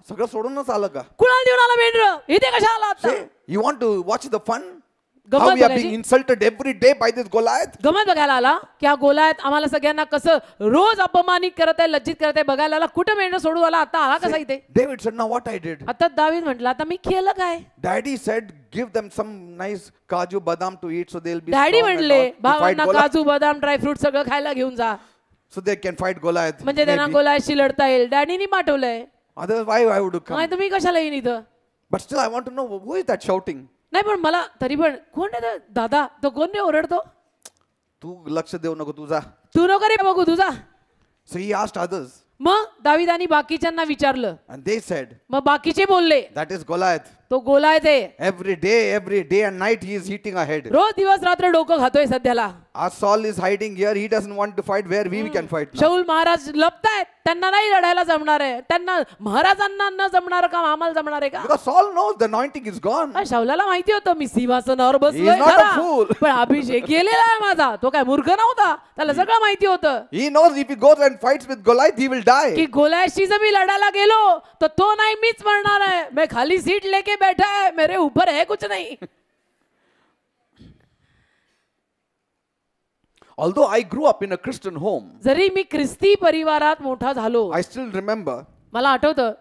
सगळं सोडूनच आलं का. कुणाला देऊन आला मेंढर इथे कशा आला आता. You want to watch the fun? How गमत we are being बघायची. insulted every day by this Goliath? गमत बघायला आला की हा गोलायत आम्हाला सगळ्यांना कसं रोज अपमानित करत आहे, लज्जित करत आहे बघायला आला. कुठे मेंढर सोडू आला आता आला कसा इथे. David said, now what I did? आता दावीद म्हटलं आता मी केलं काय. Daddy said, give them some nice kaju badam to eat so they'll be daddy strong and म्हणले all to fight भावांना Goliath. काजू बदाम ड्रायफ्रूट सगळं खायला घेऊन जा So they can fight Goliath. म्हणजे त्यांना maybe. गोलायशी लढता येईल. डॅडीनी पाठवलंय. Otherwise, why would you come? नाही तुम्ही कशाला येईन इथं. But still, I want to know who is that shouting? नाही पण मला तरी पण कोण आहे दादा तो कोण नाही ओरडतो. तू लक्ष देऊ नको तुझा. तू नको रे बघू तुझा. So he asked others. मग दाविदानी बाकीच्यांना विचारलं, And they said, मग बाकीचे बोलले, that is Goliath. तो गोलायत आहे, Every day and night he is eating our head. रोज दिवस रात्र डोकं खातोय सध्याला. Our Saul is hiding here. He doesn't want to fight where we can fight now. शाऊल महाराज लपतायत, त्यांना नाही लढायला जमणार आहे, त्यांना महाराजांना न जमणार काम आम्हाला जमणार आहे का? Because Saul knows the anointing is gone. शाऊलाला माहिती होतं मी सिंहासनावर He बसलोय is not a खरा, fool. पण अभिषेक गेलेला आहे माझा. तो काय मूर्ख नव्हता, त्याला सगळं माहिती होतं He knows if he goes and fights with Goliath, he will die. की गोलायतशी जर मी लढायला गेलो तर तो नाही मीच मरणार आहे. मैं खाली सीट लेके बैठा है, मेरे ऊपर है कुछ नहीं. Although I grew up in a Christian home, जरी मी ख्रिस्ती परिवारात मोठा झालो, I still remember मला आठवतं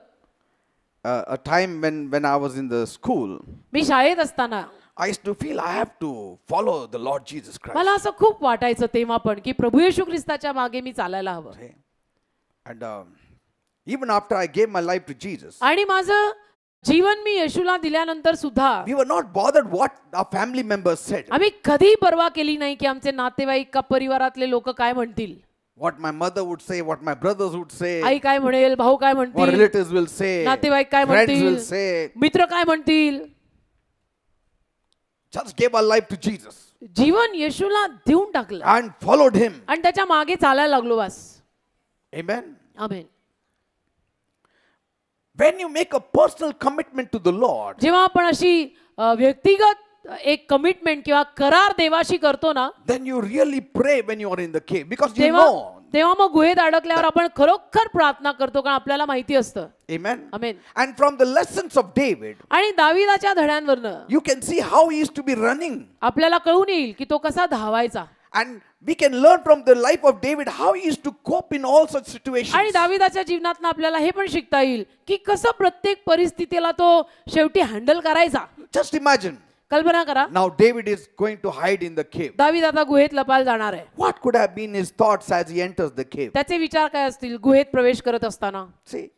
a time when I was in the school. मी शाळेत असताना I used to feel I have to follow the Lord Jesus Christ. मला असं खूप वाटायचं तेव्हा पण की प्रभू येशू ख्रिस्ताच्या मागे मी चालायला हवं. Okay. And even after I gave my life to Jesus, आणि माझं जीवन मी येशूला दिल्यानंतर सुद्धा we were not bothered what our family members said. आम्ही कधी पर्वा केली नाही की आमचे नातेवाईक का परिवारातले लोक काय म्हणतील. What my mother would say, what my brothers would say, आई काय म्हणेल, भाऊ काय what म्हणतील, relatives will say, नातेवाईक काय friends will म्हणतील, say. मित्र काय म्हणतील. Just gave our life to Jesus जीवन येशूला देऊन टाकलं and followed him. आणि त्याच्या मागे चालायला लागलो बस. Amen. Amen. When you make a personal commitment to the Lord, जेव्हा आपण अशी व्यक्तिगत एक कमिटमेंट किंवा करार देवाशी करतो ना, then you really pray when you are in the cave, because you तेव्हा know. तेव्हा मग गुहेत अडकल्यावर आपण खरोखर प्रार्थना करतो कारण आपल्याला माहिती असतं. Amen. Amen. And from the lessons of David, आणि दाविदाच्या धड्यांवरनं you can see how he used to be running. आपल्याला कळून येईल की तो कसा धावायचा. And we can learn from the life of David how he used to cope in all such आणि situations. दाविदाच्या जीवनातनं आपल्याला हे पण शिकता येईल की कसं प्रत्येक परिस्थितीला तो शेवटी हँडल करायचा. Just imagine, कल्पना करा, now David is going to hide in the cave. दावीद आता गुहेत लपायला जाणार आहे. What could have been his thoughts as he enters the cave? त्याचे विचार काय असतील गुहेत प्रवेश करत असताना. See,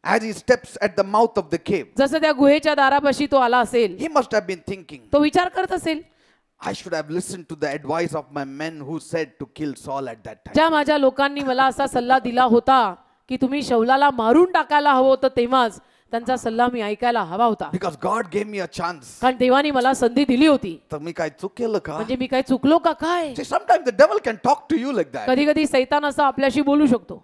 as he steps at the mouth of the cave, जसं त्या गुहेच्या दारापाशी तो आला असेल, he must have been thinking, तो विचार करत असेल, I should have listened to the advice of my men who said to kill Saul at that time. ज्या माझ्या लोकांनी मला असा सल्ला दिला होता की तुम्ही शौलाला मारून टाकायला हवं होतं, तेव्हाच त्यांचा सल्ला मी ऐकायला हवा होता. Because God gave me a chance. कारण देवाने मला संधी दिली होती. तर मी काय चूक केलं का? म्हणजे मी काय चुकलो का काय? See, sometimes the devil can talk to you like that. कधी कधी सैतान असं आपल्याशी बोलू शकतो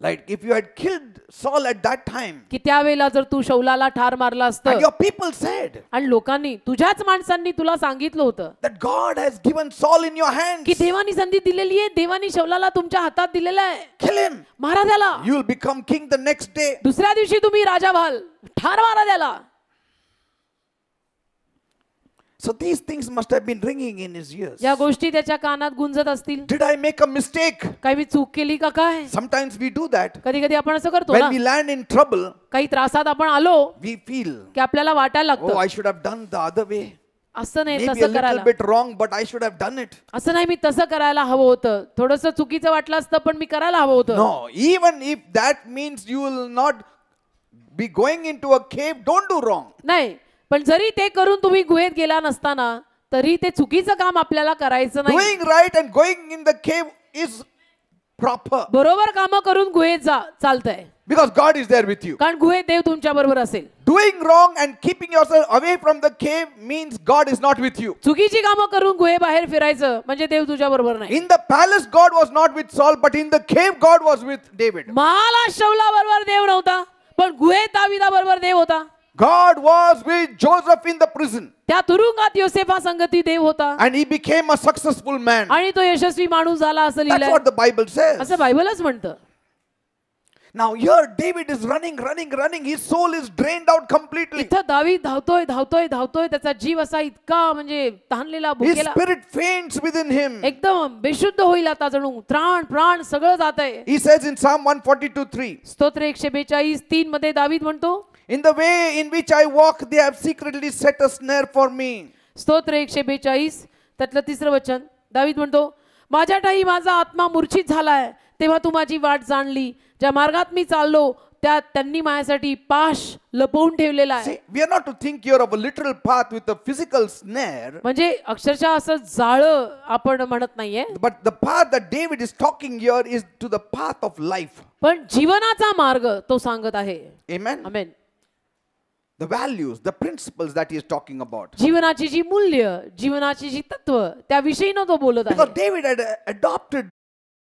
Like if you had killed Saul at that time, की त्यावेळेला जर तू शौलाला ठार मारला and असतं your people said आणि लोकांनी तुझ्याच माणसांनी तुला सांगितलं होतं that God has given Saul in your hands, की देवानी संधी दिलेली आहे, देवानी शौलाला तुमच्या हातात दिलेला आहे, kill him. मारा त्याला, You will become king the next day. दुसऱ्या दिवशी तुम्ही राजा व्हाल, ठार मारा त्याला. So these things must have been ringing in his ears. या गोष्टी त्याच्या कानात गुंजत असतील. Did I make a mistake? काही मी चूक केली का काय? Sometimes we do that. कधी कधी आपण असं करतो When ना, we land in trouble, काही त्रासात आपण आलो we feel, की आपल्याला वाटायला oh, लागतं I should have done the other way. असं नाही Maybe a तसं little करायला, bit wrong, but I should have done it. असं नाही मी तसं करायला हवं होतं, थोडंसं चुकीचं वाटलं असतं पण मी करायला हवं होतं. No, even if that means you will not be going into a cave, don't do wrong. नाही, पण जरी ते करून तुम्ही गुहेत गेला नसताना तरी ते चुकीचं काम आपल्याला करायचं नाही. Doing right and going in the cave is proper. बरोबर कामं करून गुहेत जा चालतंय, Because God is there with you. कारण गुहेत देव तुमच्या बरोबर असेल. Doing wrong and keeping yourself away from the cave means God is not with you. चुकीची कामं करून गुहे बाहेर फिरायचं म्हणजे देव तुझ्या बरोबर नाही. In the palace, God was not with Saul, but in the cave, God was with David. महाला शौला बरोबर देव नव्हता, पण गुहेत दाविदा बरोबर देव होता. God was with Joseph in the prison, त्या तुरुंगात योसेफा संगती देव होता and he became a successful man. आणि तो यशस्वी माणूस झाला असं That's लिहिलंय. what the Bible says. असं बायबलच म्हणतं. Now here David is running. His soul is drained out completely. इथं दावीद धावतोय, त्याचा जीव असा इतका म्हणजे तहानलेला, His भुकेला, spirit faints within him. एकदम बेशुद्ध होईल आता, जणू त्राण प्राण सगळं जात आहे. He says in Psalm 142:3, स्तोत्र 142:3 मध्ये दावीद म्हणतो, in the way in which I walk, they have secretly set a snare for me. स्तोत्र 142 त्यातलं 3रं वचन, दावीद म्हणतो, माझ्या ठाई माझा आत्मा मूर्छित झालाय, तेव्हा तू माझी वाट जाणली, ज्या मार्गात मी चाललो त्यांनी माझ्यासाठी पाश लपवून ठेवलेला आहे. See, we are not to think here of a literal path with a physical snare, म्हणजे अक्षरशः असं जाळं आपण म्हणत नाहीये, but the path that David is talking here is to the path of life. पण जीवनाचा मार्ग तो सांगत आहे. Amen. Amen. The values, the principles that he is talking about. जीवनाची जी मूल्य, जीवनाची जी तत्व, त्याविषयीनं तो बोलत Because आहे. David had adopted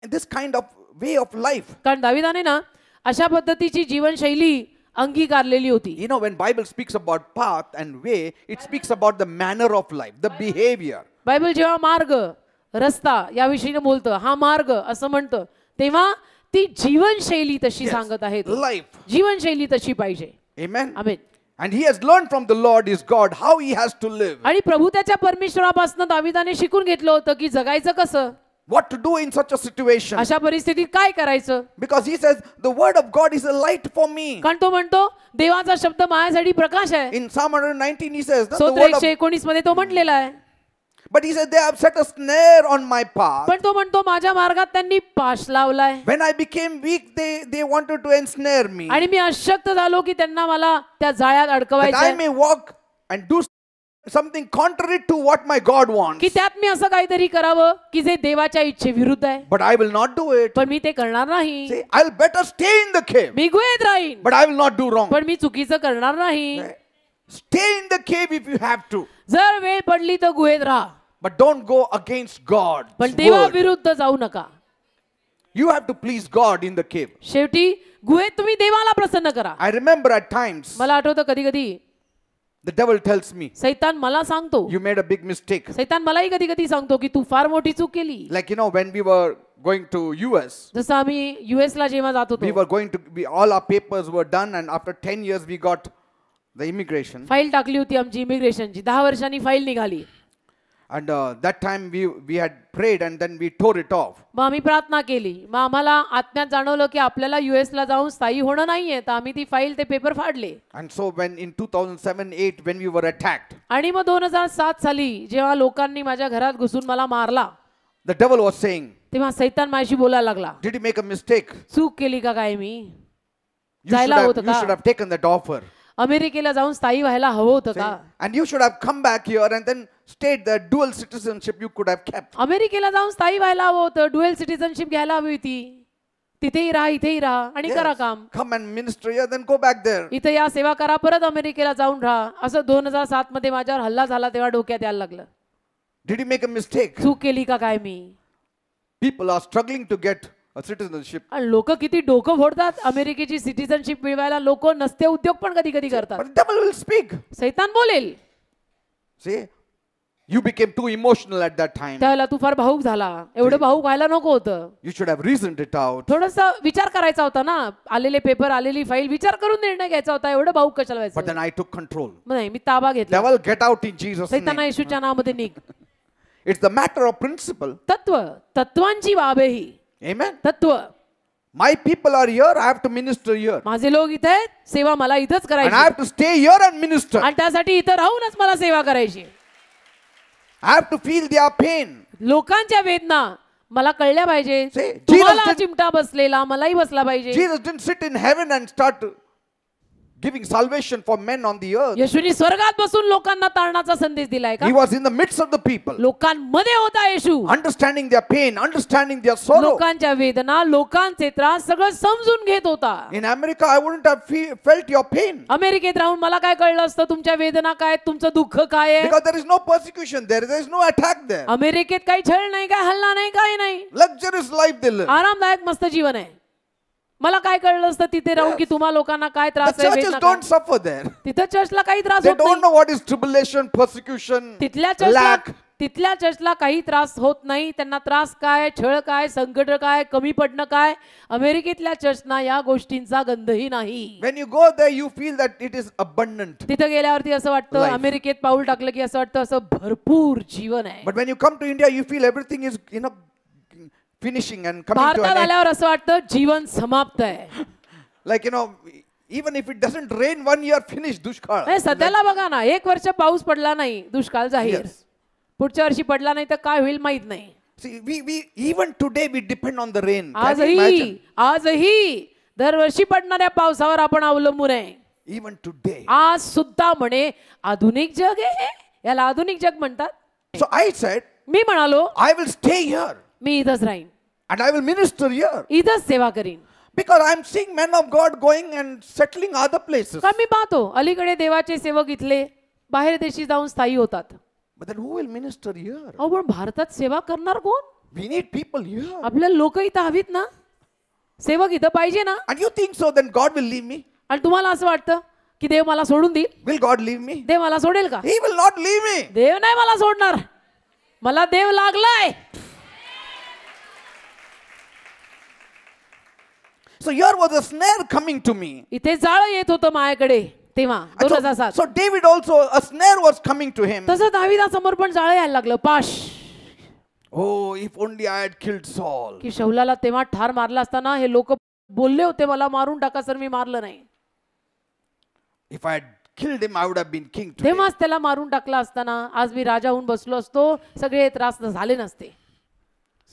this kind of way of life. कारण दाविदाने ना अशा पद्धतीची जीवनशैली अंगीकारलेली होती. You know, when Bible speaks about path and way, it speaks about the manner of life, the behavior. Bible जेव्हा मार्ग, रस्ता याविषयीनं बोलतं, हा मार्ग असं म्हणतं, तेव्हा ती जीवनशैली तशी Yes. सांगत आहे. Life. जीवनशैली तशी पाहिजे. Amen. Amen. And he has learned from the Lord his God how he has to live. आणि प्रभू त्याच्या परमेश्वरापासून दाविदाने शिकून घेतलं होतं की जगायचं कसं, What to do in such a situation. अशा परिस्थितीत काय करायचं. Because he says, the word of God is a light for me. कारण तो म्हणतो देवाचा शब्द माझ्यासाठी प्रकाश आहे. In Psalm 119 he says, the स्तोत्र word of, 119 मध्ये तो म्हटलेला आहे. but he said, they have set a snare on my path. पण तो म्हणतो माझ्या मार्गात त्यांनी पाश लावलाय. When I became weak, they wanted to ensnare me. आणि मी अशक्त झालो की त्यांना मला त्या जाळ्यात That I अडकवायचं may walk and do something contrary to what my God wants. की त्यात मी असं काहीतरी करावं की जे देवाच्या इच्छेविरुद्ध आहे. But I will not do it. पण मी ते करणार नाही. See, I'll better stay in the cave. मी गुहेत राहीन, But I will not do wrong. पण मी चुकीचं करणार नाही. Stay in the cave if you have to. जर वेळ पडली तर गुहेत राहा, But don't go against God. पण देवाविरुद्ध जाऊ नका. You have to please God in the cave. शेवटी गुहेत तुम्ही देवाला प्रसन्न करा. I remember at times मला आठवतं कधी कधी the devil tells me, सैतान मला सांगतो, you made a big mistake. सैतान मलाही कधी कधी सांगतो की तू फार मोठी चूक केली. Like, you know, when we were going to US, जसं आम्ही US ला जेव्हा जात we होतो, were going to be, all our papers were done, and after 10 years we got the immigration. File टाकली होती आमची इमिग्रेशनची. 10 वर्षांनी फाईल निघाली. And that time we had prayed and then we tore it off. मग आम्ही प्रार्थना केली. मग आम्हाला आत्म्यात जाणवलं की आपल्याला US ला जाऊन स्थायी होणं नाहीये, तर आम्ही ती फाईल ते पेपर फाडले. And so when in 2007-8 when we were attacked, आणि मग 2007 साली जेव्हा लोकांनी माझ्या घरात घुसून मला मारला, the devil was saying, तेव्हा सैतान माझ्याशी बोलायला लागला, did you make a mistake? चूक केली का काय मी? You should जायला have, होतं you should का? have taken that offer. अमेरिकेला जाऊन स्थायी व्हायला हवं होतं See? का? And you should have come back here and then stayed the dual citizenship you could have kept. अमेरिकेला जाऊन स्थायी व्हायला हवं होतं, ड्युअल सिटिझनशिप घ्यायला हवी होती. तिथेही राहा, इथेही राहा आणि करा Yes. काम. Come and minister here, then go back there. इथं या सेवा करा, परत अमेरिकेला जाऊन राहा. असं 2007 मध्ये माझ्यावर हल्ला झाला तेव्हा डोक्यात यायला लागलं, Did you make a mistake? चूक केली का काय मी? People are struggling to get a citizenship. आणि लोक किती डोकं फोडतात अमेरिकेची सिटिझनशिप मिळवायला. लोक नसते उद्योग पण कधी कधी करतात. But the devil will speak. सैतान बोलेल. See, you became too emotional at that time. त्यावेळेला तू फार भाऊक झाला. एवढं भाऊक व्हायला नको होतं. You should have reasoned it out. थोडासा विचार करायचा होता ना. आलेले पेपर, आलेली फाईल विचार करून निर्णय घ्यायचा होता. एवढं भाऊक कशाला But व्हायचं? then I took control. नाही, मी ताबा घेतला. Devil, get out in Jesus' सैताना name. येशूच्या नावामध्ये निघ. It's the matter of principle. तत्व, तत्वांची बाब आहे ही. Amen. तत्व. My people are here. I have to minister here. माझे लोक इथे आहेत, सेवा मला इथंच And I करायची. have to stay here and minister. आणि त्यासाठी इथं राहूनच मला सेवा करायची. I have to feel their pain. लोकांच्या वेदना मला कळल्या पाहिजे. See, तुम्हाला Jesus did- चिमटा बसलेला मलाही बसला पाहिजे. Jesus didn't sit in heaven and start giving salvation for men on the earth. येशूनी स्वर्गात बसून लोकांना तारणाचा संदेश दिलाय का? He was in the midst of the people, लोकांमध्ये होता येशू. understanding their pain, understanding their sorrow. लोकांच्या वेदना, लोकांचे त्रास सगळं समजून घेत होता. In America, I wouldn't have felt your pain. अमेरिकेत राहून मला काय कळलं असतं तुमच्या वेदना काय, तुमचं दुःख काय आहे. Because there is no persecution there. There is no attack there. अमेरिकेत काही छळ नाही, काय हल्ला नाही, काय नाही. Luxurious life they live. आरामदायक मस्त जीवन आहे. मला काय कळलं असतं तिथे राहून की तुम्हा लोकांना काय The त्रास आहे, churches वेदना don't काय. suffer there. तिथं चर्चला काही त्रास They होत don't नाही. know what is tribulation, persecution, lack. तिथल्या चर्चला काही त्रास होत नाही. त्यांना त्रास काय, छळ काय, संकट काय, कमी पडणं काय. अमेरिकेतल्या चर्चना या गोष्टींचा गंधही नाही. When you go there, you feel that it is abundant. तिथं गेल्यावरती असं वाटतं, Life. अमेरिकेत पाऊल टाकलं की असं वाटतं असं भरपूर जीवन आहे. But when you come to India, you feel everything is, finishing and coming to भारतात an end. आल्यावर असं वाटतं जीवन समाप्त आहे. Like, even if it doesn't rain 1 year, finish dushkal. नाही, सध्याला बघा ना, 1 वर्ष पाऊस पडला नाही, दुष्काळ जाहीर. Yes. पुढच्या वर्षी पडला नाही तर काय होईल माहित नाही. See, we even today we depend on the rain. Can you imagine? आजही दरवर्षी पडणाऱ्या पावसावर आपण अवलंबून आहे. Even today. आज सुद्धा म्हणे आधुनिक जग आहे, याला आधुनिक जग म्हणतात. So I said, मी म्हणालो I will stay here मी इथंच राहीन, and I will minister here. इथंच सेवा करीन. Because I am seeing men of God going and settling other places. का मी पाहतो अलीकडे देवाचे सेवक इथले बाहेर देशी जाऊन स्थायी होतात. But then who will minister here? अहो पण भारतात सेवा करणार कोण? We need people here. आपल्याला लोक इथं हवीत ना, सेवक इथं पाहिजे ना. And you think so, then God will leave me? आणि तुम्हाला असं वाटतं की देव मला सोडून देईल? Will God leave me? देव मला सोडेल का? He will not leave me. देव नाही मला सोडणार, मला देव लागलाय. So here was a snare coming to me. इथे जाळ येत होतं माझ्याकडे तेव्हा And 2007. so David also, a snare was coming to him. तसं दाविदासमोर पण जाळ यायला लागलं. पाश Oh, if only I had killed Saul. की शौलाला तेव्हा ठार मारला असताना हे लोक बोलले होते मला मारून टाका, सर मी मारलं नाही. If I had killed him, I would have been king today. तेव्हाच त्याला मारून टाकला असताना आज मी राजा होऊन बसलो असतो, सगळे त्रास झाले नसते.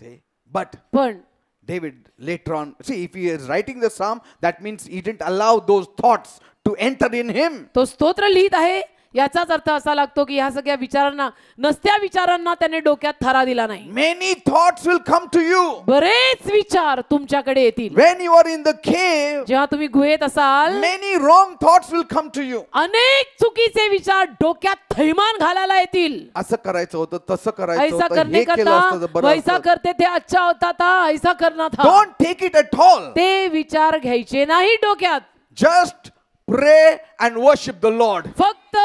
See? But पण David later on, see, if he is writing the psalm, that means he didn't allow those thoughts to enter in him. तो स्तोत्र लिहित आहे याचाच अर्थ असा लागतो की ह्या सगळ्या विचारांना, नसत्या विचारांना त्याने डोक्यात थारा दिला नाही. Many thoughts will come to you. बरेच विचार तुमच्याकडे येतील. When you are in the cave, जेव्हा तुम्ही गुहेत असाल many wrong thoughts will come to you. अनेक चुकीचे विचार डोक्यात थैमान घालायला येतील. असं करायचं होतं, तसं करायचं ऐसा होतं, करने हे का केलं असतं तर था, बरं वैसा असतं. करते थे अच्छा होता था, ऐसा करना था. Don't take it at all. ते विचार घ्यायचे नाही डोक्यात. Just pray and worship the Lord. फक्त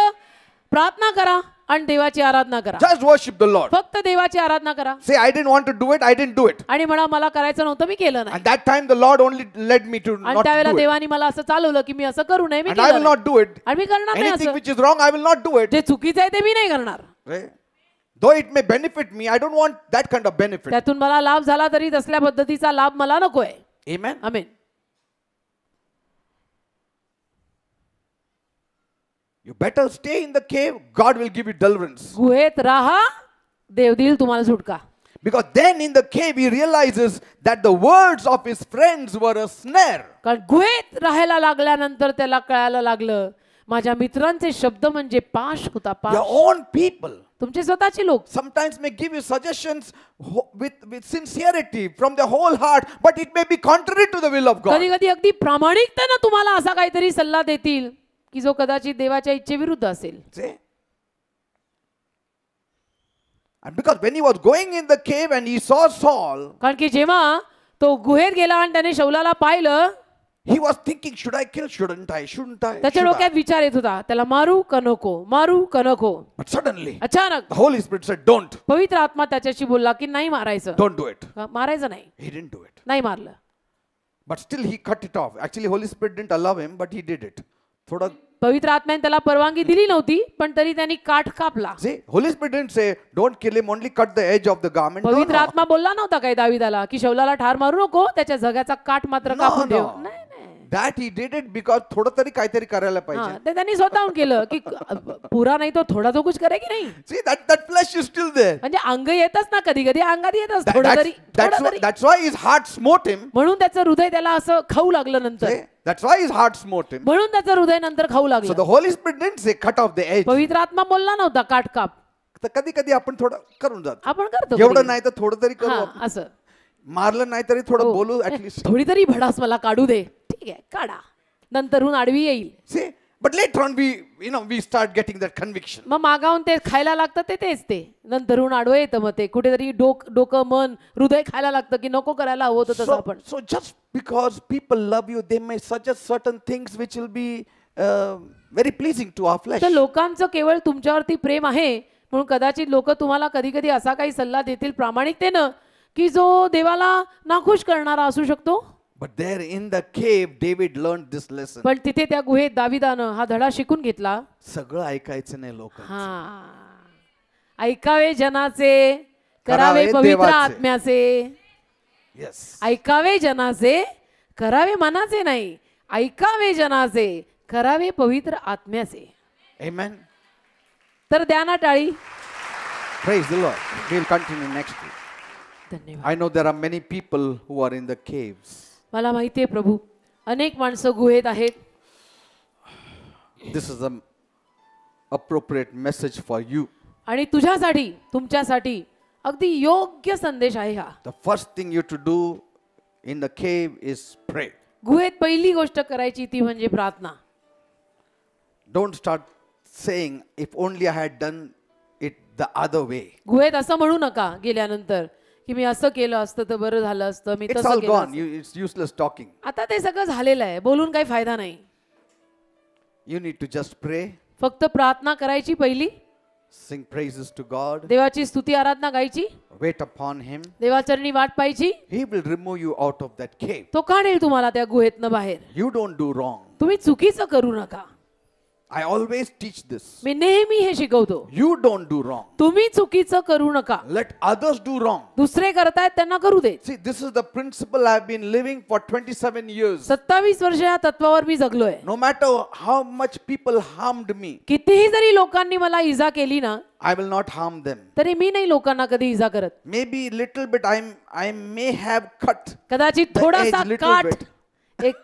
प्रार्थना करा आणि देवाची आराधना करा. Just worship the Lord. फक्त देवाची आराधना करा. Say, I didn't want to do it, I didn't do it. आणि म्हणा मला करायचं नव्हतं, मी केलं नाही. And that time the Lord only led me to आणि not त्यावेळेला do it. देवानी मला असं चालवलं की मी असं करू नये, मी And I केलं will नाही. not do it. आणि मी करणार नाही Anything असं. which is wrong, I will not do it. जे चुकीचं आहे ते मी नाही करणार. Right? Though it may benefit me, I don't want that kind of benefit. त्यातून मला लाभ झाला तरी तसल्या पद्धतीचा लाभ मला नकोय. Amen. Amen. You better stay in the cave. God will give you deliverance. गुहेत राहा, देव देईल तुम्हाला सुटका. Because then in the cave he realizes that the words of his friends were a snare. कारण गुहेत राहायला लागल्यानंतर त्याला कळायला लागलं माझ्या मित्रांचे शब्द म्हणजे पाश होता. Your पाश own people तुमचे स्वतःचे लोक sometimes may give you suggestions with sincerity from their whole heart, but it may be contrary to the will of God. कधी कधी अगदी प्रामाणिकतेने तुम्हाला असा काहीतरी सल्ला देतील की जो कदाचित देवाच्या इच्छेविरुद्ध असेल. See? And because when he was going in the cave and he saw Saul, कारण की जेव्हा तो गुहेत गेला आणि त्याने शौलाला पाहिलं, he was thinking, should I kill? Shouldn't I? Shouldn't I? त्याच्या Should I? डोक्यात विचार येत होता त्याला मारू का नको, मारू का नको. But suddenly अचानक the Holy Spirit said, don't. पवित्र आत्मा त्याच्याशी बोलला की नाही मारायचं. Don't do it. मारायचं नाही. He didn't do it. नाही मारलं. But still he cut it off. Actually, Holy Spirit didn't allow him, but he did it. थोडा पवित्र आत्म्याने त्याला परवानगी दिली नव्हती पण तरी त्यांनी काठ कापला. See, Holy Spirit didn't say, don't kill him, only cut the edge of the garment. No, पवित्र no. आत्मा बोलला नव्हता काय दाविदाला की शौलाला ठार मारू नको, त्याच्या जगाचा काठ मात्र No, कापून ठेव. no. नाही नाही. That he did it because थोडं तरी काहीतरी करायला हा, पाहिजे. ते त्यांनी स्वतःहून केलं की पुरा नाही तो थोडा तो कुछ करे की नाही. See, that flesh is still there. म्हणजे अंग येतच ना, कधी कधी अंगात येतच थोडं तरी थोडं तरी. That's why his heart smote him. म्हणून त्याचं हृदय त्याला असं खाऊ लागलं नंतर. See, that's why his heart smote him. म्हणून त्याचं हृदय नंतर खाऊ So लागलं. the Holy Spirit didn't say cut off the edge. पवित्र आत्मा बोलला नव्हता काठ काप. तर कधी कधी आपण थोडं करून जातो. आपण करतो एवढं कधी. नाही तर थोडं तरी करू हा, आपण. असं मारलं नाही तरी थोडं हो. बोलू ऍटलीस्ट. थोडी तरी भडास मला काढू दे. ठीक आहे काढा, नंतरहून आडवी येईल. See, but later on we start getting that conviction. मग मागावून ते खायला लागतं ते तेच ते नंतरहून आडवं येतं. मग ते कुठेतरी डोकं मन हृदय खायला लागतं की नको करायला हवं होतं तसं आपण. So just because people love you, they may suggest certain things which will be very pleasing to our flesh. तर लोकांचं केवळ तुमच्यावरती प्रेम आहे म्हणून कदाचित लोक तुम्हाला कधी कधी असा काही सल्ला देतील प्रामाणिकतेनं की जो देवाला नाखुश करणारा असू शकतो. But there in the cave, David learned this lesson. पण तिथे त्या गुहेत दाविदानं हा धडा शिकून घेतला. सगळं ऐकायचं नाही लोक. हा, ऐकावे जनाचे, करावे करावे पवित्र देवाचे. आत्म्याचे. Yes. ऐकावे जनाचे, करावे मनाचे नाही, ऐकावे जनाचे, करावे पवित्र आत्म्याचे. Amen. तर द्या ना टाळी. Praise the Lord. We'll continue next week. धन्यवाद. I know there are many people who are in the caves. मला माहिती आहे प्रभू अनेक माणसं गुहेत आहेत. This is an appropriate message for you. आणि तुझ्यासाठी तुमच्यासाठी अगदी योग्य संदेश आहे हा. The first thing you to do in the cave is pray. गुहेत पहिली गोष्ट करायची ती म्हणजे प्रार्थना. Don't start saying, if only I had done it the other way. गुहेत असं म्हणू नका गेल्यानंतर की मी असं केलं असतं तर बरं झालं असतं, मी It's तसं all केलं gone. असतं. It's useless talking. आता ते सगळं झालेलं आहे, बोलून काही फायदा नाही. You need to just pray, फक्त प्रार्थना करायची पहिली, sing praises to God, देवाची स्तुती आराधना गायची, wait upon Him. देवाचरणी वाट पाहायची. He will remove you out of that cave. तो काढेल तुम्हाला त्या गुहेतनं बाहेर. You don't do wrong. तुम्ही चुकीचं करू नका. I always teach this. मी नेहमी हे शिकवतो, You don't do wrong. तुम्ही चुकीचं करू नका. Let others do wrong. दुसरे करतायत त्यांना करू दे. See, this is the principle I've been living for 27 years. 27 वर्ष या तत्वावर मी जगलोय. No matter how much people harmed me, कितीही जरी लोकांनी मला इजा केली ना, I will not harm them. तरी मी नाही लोकांना कधी इजा करत. Maybe little bit I may have cut. कदाचित The थोडासा edge little काठ bit. एक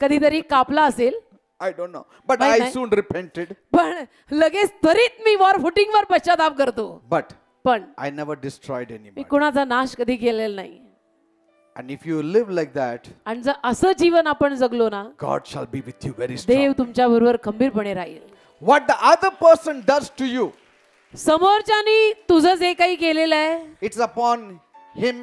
कधीतरी कापला असेल, I don't know. But Why I not? soon repented. पण लगेच त्वरित मी वॉर फुटिंगवर पश्चाताप करतो. But पण I never destroyed me anybody. कुणाचा नाश कधी केलेला नाही. And if you live like that, आणि जर असं जीवन आपण जगलो ना, God shall be with you very strong. देव तुमच्या बरोबर खंबीरपणे राहील. What the other person does to you, समोरच्यानी तुझं जे काही केलेलं आहे it's upon him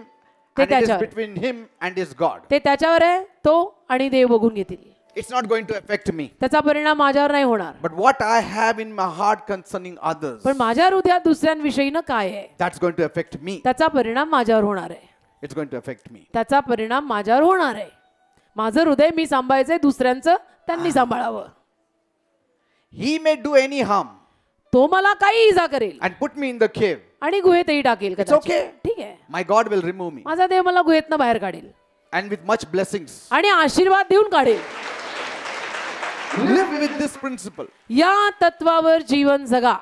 ते and it is त्याच्यावर. between him and his God. ते त्याच्यावर आहे, तो आणि देव बघून घेतील. It's not going to affect me. त्याचा परिणाम माझ्यावर नाही होणार. But what I have in my heart concerning others, पण माझ्या हृदयात दुसऱ्यांविषयीनं काय आहे that's going to affect me. त्याचा परिणाम माझ्यावर होणार आहे. It's going to affect me. त्याचा परिणाम माझ्यावर होणार आहे. माझं हृदय मी सांभाळायचंय, दुसऱ्यांचं त्यांनी सांभाळावं. He may do any harm तो मला काही इजा करेल and put me in the cave. आणि गुहेतही टाकेल It's कदाचित. okay. ठीक आहे, My God will remove me. माझा देव मला गुहेतनं बाहेर काढेल And with much blessings. आणि आशीर्वाद देऊन काढेल. Live with this principle. या तत्वावर जीवन जगा.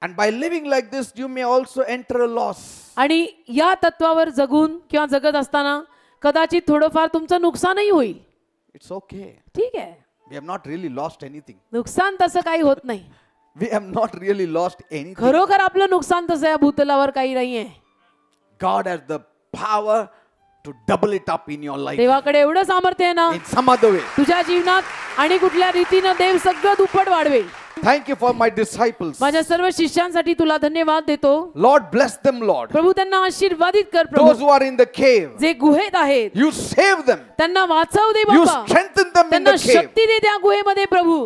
And by living like this, you may also enter a loss. आणि या तत्वावर जगून किंवा जगत असताना कदाचित थोडंफार तुमचं नुकसानही होईल. It's okay. ठीक आहे, We have not really lost anything. नुकसान तसं काही होत नाही. We have not really lost anything. खरोखर आपलं नुकसान तसं या भूतलावर काही नाहीये. God has the power to double it up in your life देवाकडे एवढं सामर्थ्य आहे ना, in some other way. तुझ्या जीवनात आणि कुठल्या रीतीनं देव सगळं दुप्पट वाढवेल. Thank you for my disciples. माझ्या सर्व शिष्यांसाठी तुला धन्यवाद देतो. Lord, bless them, Lord. प्रभू त्यांना आशीर्वादित कर. Those Prabhu who are in the cave, जे गुहेत आहेत you save them. त्यांना वाचव दे You बाबा. strengthen them in त्यांना the cave. शक्ती दे त्या गुहेमध्ये प्रभू.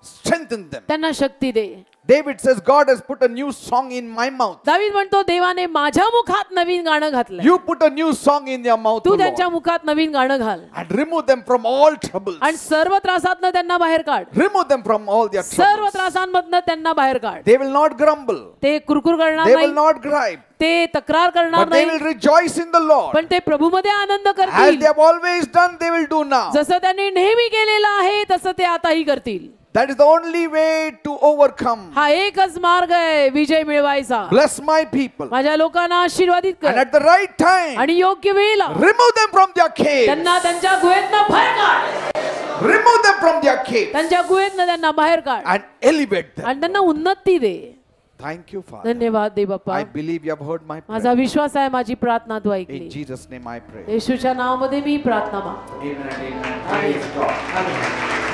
Strengthen them. त्यांना शक्ती दे. David says, God has put a new song in my mouth. दावीद म्हणतो देवाने माझ्या मुखात नवीन गाणं घातलंय. You put a new song in their mouth, Tu O त्यांच्या Lord, मुखात नवीन गाणं घाल and remove them from all troubles. आणि सर्व त्रासातनं त्यांना बाहेर काढ. Remove them from all their सर्व troubles. त्रासांमधनं त्यांना बाहेर काढ. They will not grumble. ते कुरकुर करणार They will नाही, not gripe. ते तक्रार करणार But they नाही, will rejoice in the Lord. पण ते प्रभूमध्ये आनंद As करतील. they have always done, they will do now. जसं त्यांनी नेहमी केलेलं आहे तसं ते आताही करतील. That is the only way to overcome. हा एकच मार्ग आहे विजय मिळवायचा. Bless my people. माझ्या लोकांना आशीर्वादित And कर at the right time, आणि योग्य वेळेला remove them from their caves. त्यांना त्यांच्या गुहेतनं बाहेर काढ. Remove them from their caves. त्यांच्या गुहेतनं त्यांना बाहेर काढ And elevate them. आणि त्यांना उन्नती दे. Thank you, Father. धन्यवाद दे बाप्पा. I believe you have heard my माझा prayer. विश्वास आहे माझी प्रार्थना तू In ऐकली. Jesus' name I pray. येशूच्या नावामध्ये मी प्रार्थना मागतो. Amen and amen. Praise God. Hallelujah.